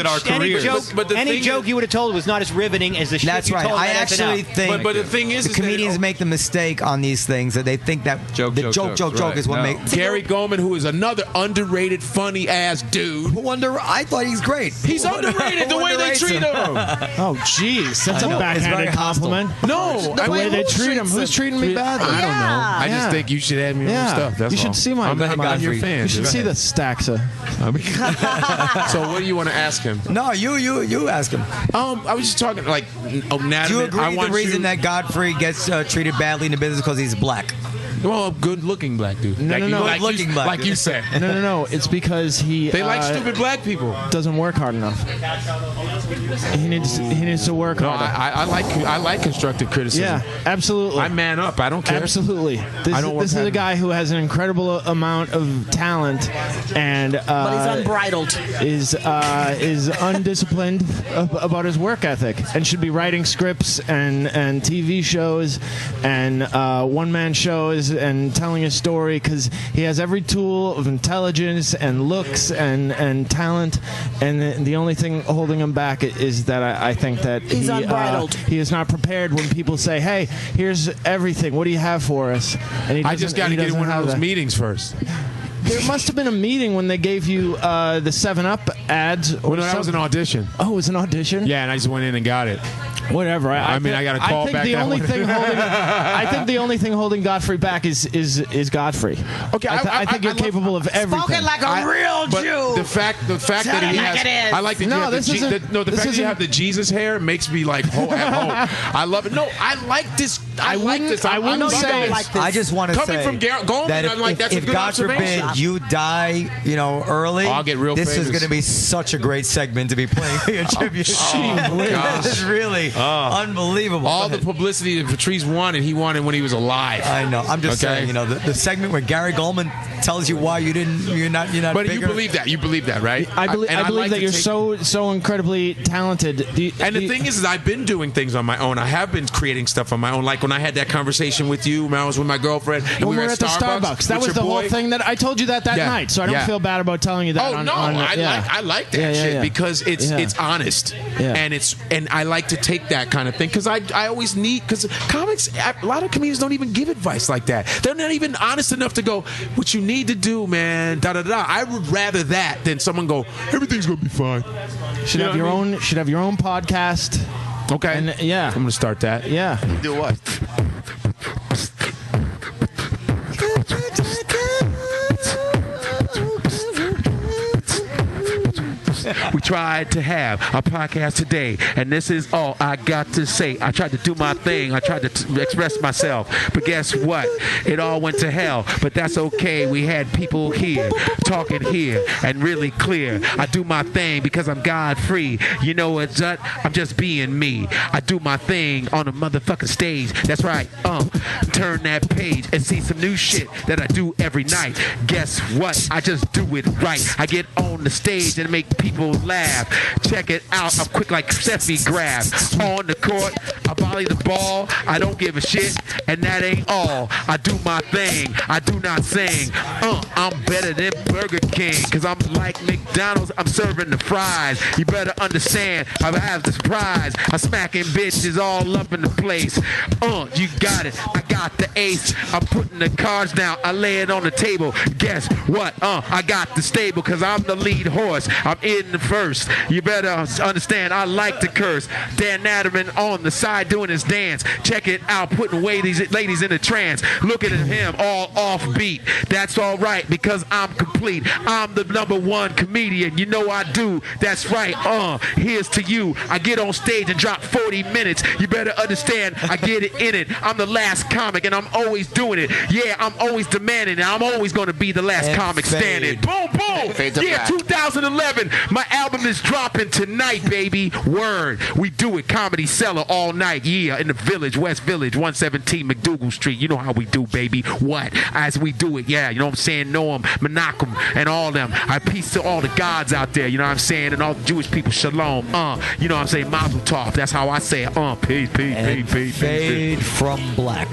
joke you would have told was not as riveting as the shit That's you right. told. I actually think. But the thing is, the comedians make the mistake on these things that they think that the joke is what makes. Gary Gulman, who is another underrated, funny ass dude. I thought he's great. He's underrated the way they treat him. Oh, jeez, that's a backhanded compliment. No, the way they treat him. Who's treating me badly? I don't know. I just think you should add me on stuff. That's you should see my. I'm your fan. You should see the stacks. So what do you want to ask him? No, you ask him. I was just talking like Naturman. Do you agree the reason that Godfrey gets treated badly in the business because he's black? Well, good-looking black dude. No. Good-looking black dude. Like you said. No. It's because they like stupid black people. Doesn't work hard enough. He needs to work harder. I like constructive criticism. Yeah, absolutely. I man up. I don't care. Absolutely. This is a guy who has an incredible amount of talent, and but he's unbridled. Is undisciplined about his work ethic, and should be writing scripts and TV shows and one-man shows and telling a story because he has every tool of intelligence and looks and talent, and the only thing holding him back is that I think that he's unbridled. He is not prepared when people say, "Hey, here's everything. What do you have for us?" And I just got to get in one of those meetings first. there must have been a meeting when they gave you the 7-Up ads. Well, no, that was an audition. Oh, it was an audition? Yeah, and I just went in and got it. Whatever. I mean, I got a call back. I think the only thing holding Godfrey back is Godfrey. Okay, I think you're capable of everything. Spoken like a real Jew. The fact that he has, I like that. The fact that you have the Jesus hair makes me like at home. I love it. No, I like this. I wouldn't say. I just want to say coming from Gulman, that I'm like, that's a if good God observation. forbid you die, early, I'll get real this famous. is going to be such a great segment to be playing a tribute. This is really unbelievable. All the publicity that Patrice wanted, he wanted when he was alive. I know. I'm just saying, the segment where Gary Gulman tells you why you're not. But bigger. you believe that. You believe that, right? I believe that you're so incredibly talented. The thing is, I've been doing things on my own. I have been creating stuff on my own. Like when I had that conversation with you, when I was with my girlfriend, and we were at the Starbucks. That was the whole thing that I told you that night. So I don't feel bad about telling you that. Oh no, I like that shit because it's honest and I like to take that kind of thing because I always need because comics. A lot of comedians don't even give advice like that. They're not even honest enough to go, what you need to do, man. Da da da. I would rather that than someone go, everything's gonna be fine. Should have your own podcast. Okay. And, I'm gonna start that. Yeah. Do what? We tried to have a podcast today, and this is all I got to say. I tried to do my thing. I tried to express myself, but guess what? It all went to hell, but that's okay. We had people here, talking here, and really clear. I do my thing because I'm God-free. You know what's up? I'm just being me. I do my thing on a motherfucking stage. That's right. Turn that page and see some new shit that I do every night. Guess what? I just do it right. I get on the stage and make people laugh. Check it out. I'm quick like Steffi Graf. On the court, I volley the ball. I don't give a shit, and that ain't all. I do my thing. I do not sing. I'm better than Burger King, cause I'm like McDonald's. I'm serving the fries. You better understand. I have the surprise. I'm smacking bitches all up in the place. You got it. I got the ace. I'm putting the cards down. I lay it on the table. Guess what? I got the stable, cause I'm the lead horse. I'm in the first. You better understand. I like to curse. Dan Naturman on the side doing his dance. Check it out. Putting away these ladies in a trance. Looking at him all offbeat. That's all right because I'm complete. I'm the #1 comedian. You know I do. That's right. Here's to you. I get on stage and drop 40 minutes. You better understand. I get it in it. I'm the last comic and I'm always doing it. Yeah, I'm always demanding it. I'm always going to be the last comic standing. Boom, boom. Yeah, 2011. My album is dropping tonight, baby. Word. We do it. Comedy Cellar all night. Yeah, in the Village, West Village, 117 McDougal Street. You know how we do, baby. What? As we do it. Yeah, you know what I'm saying? Noam, Menachem, and all them. I peace to all the gods out there. You know what I'm saying? And all the Jewish people. Shalom. You know what I'm saying? Mazel tov. That's how I say it. Peace, peace, peace, peace, peace. Fade from black.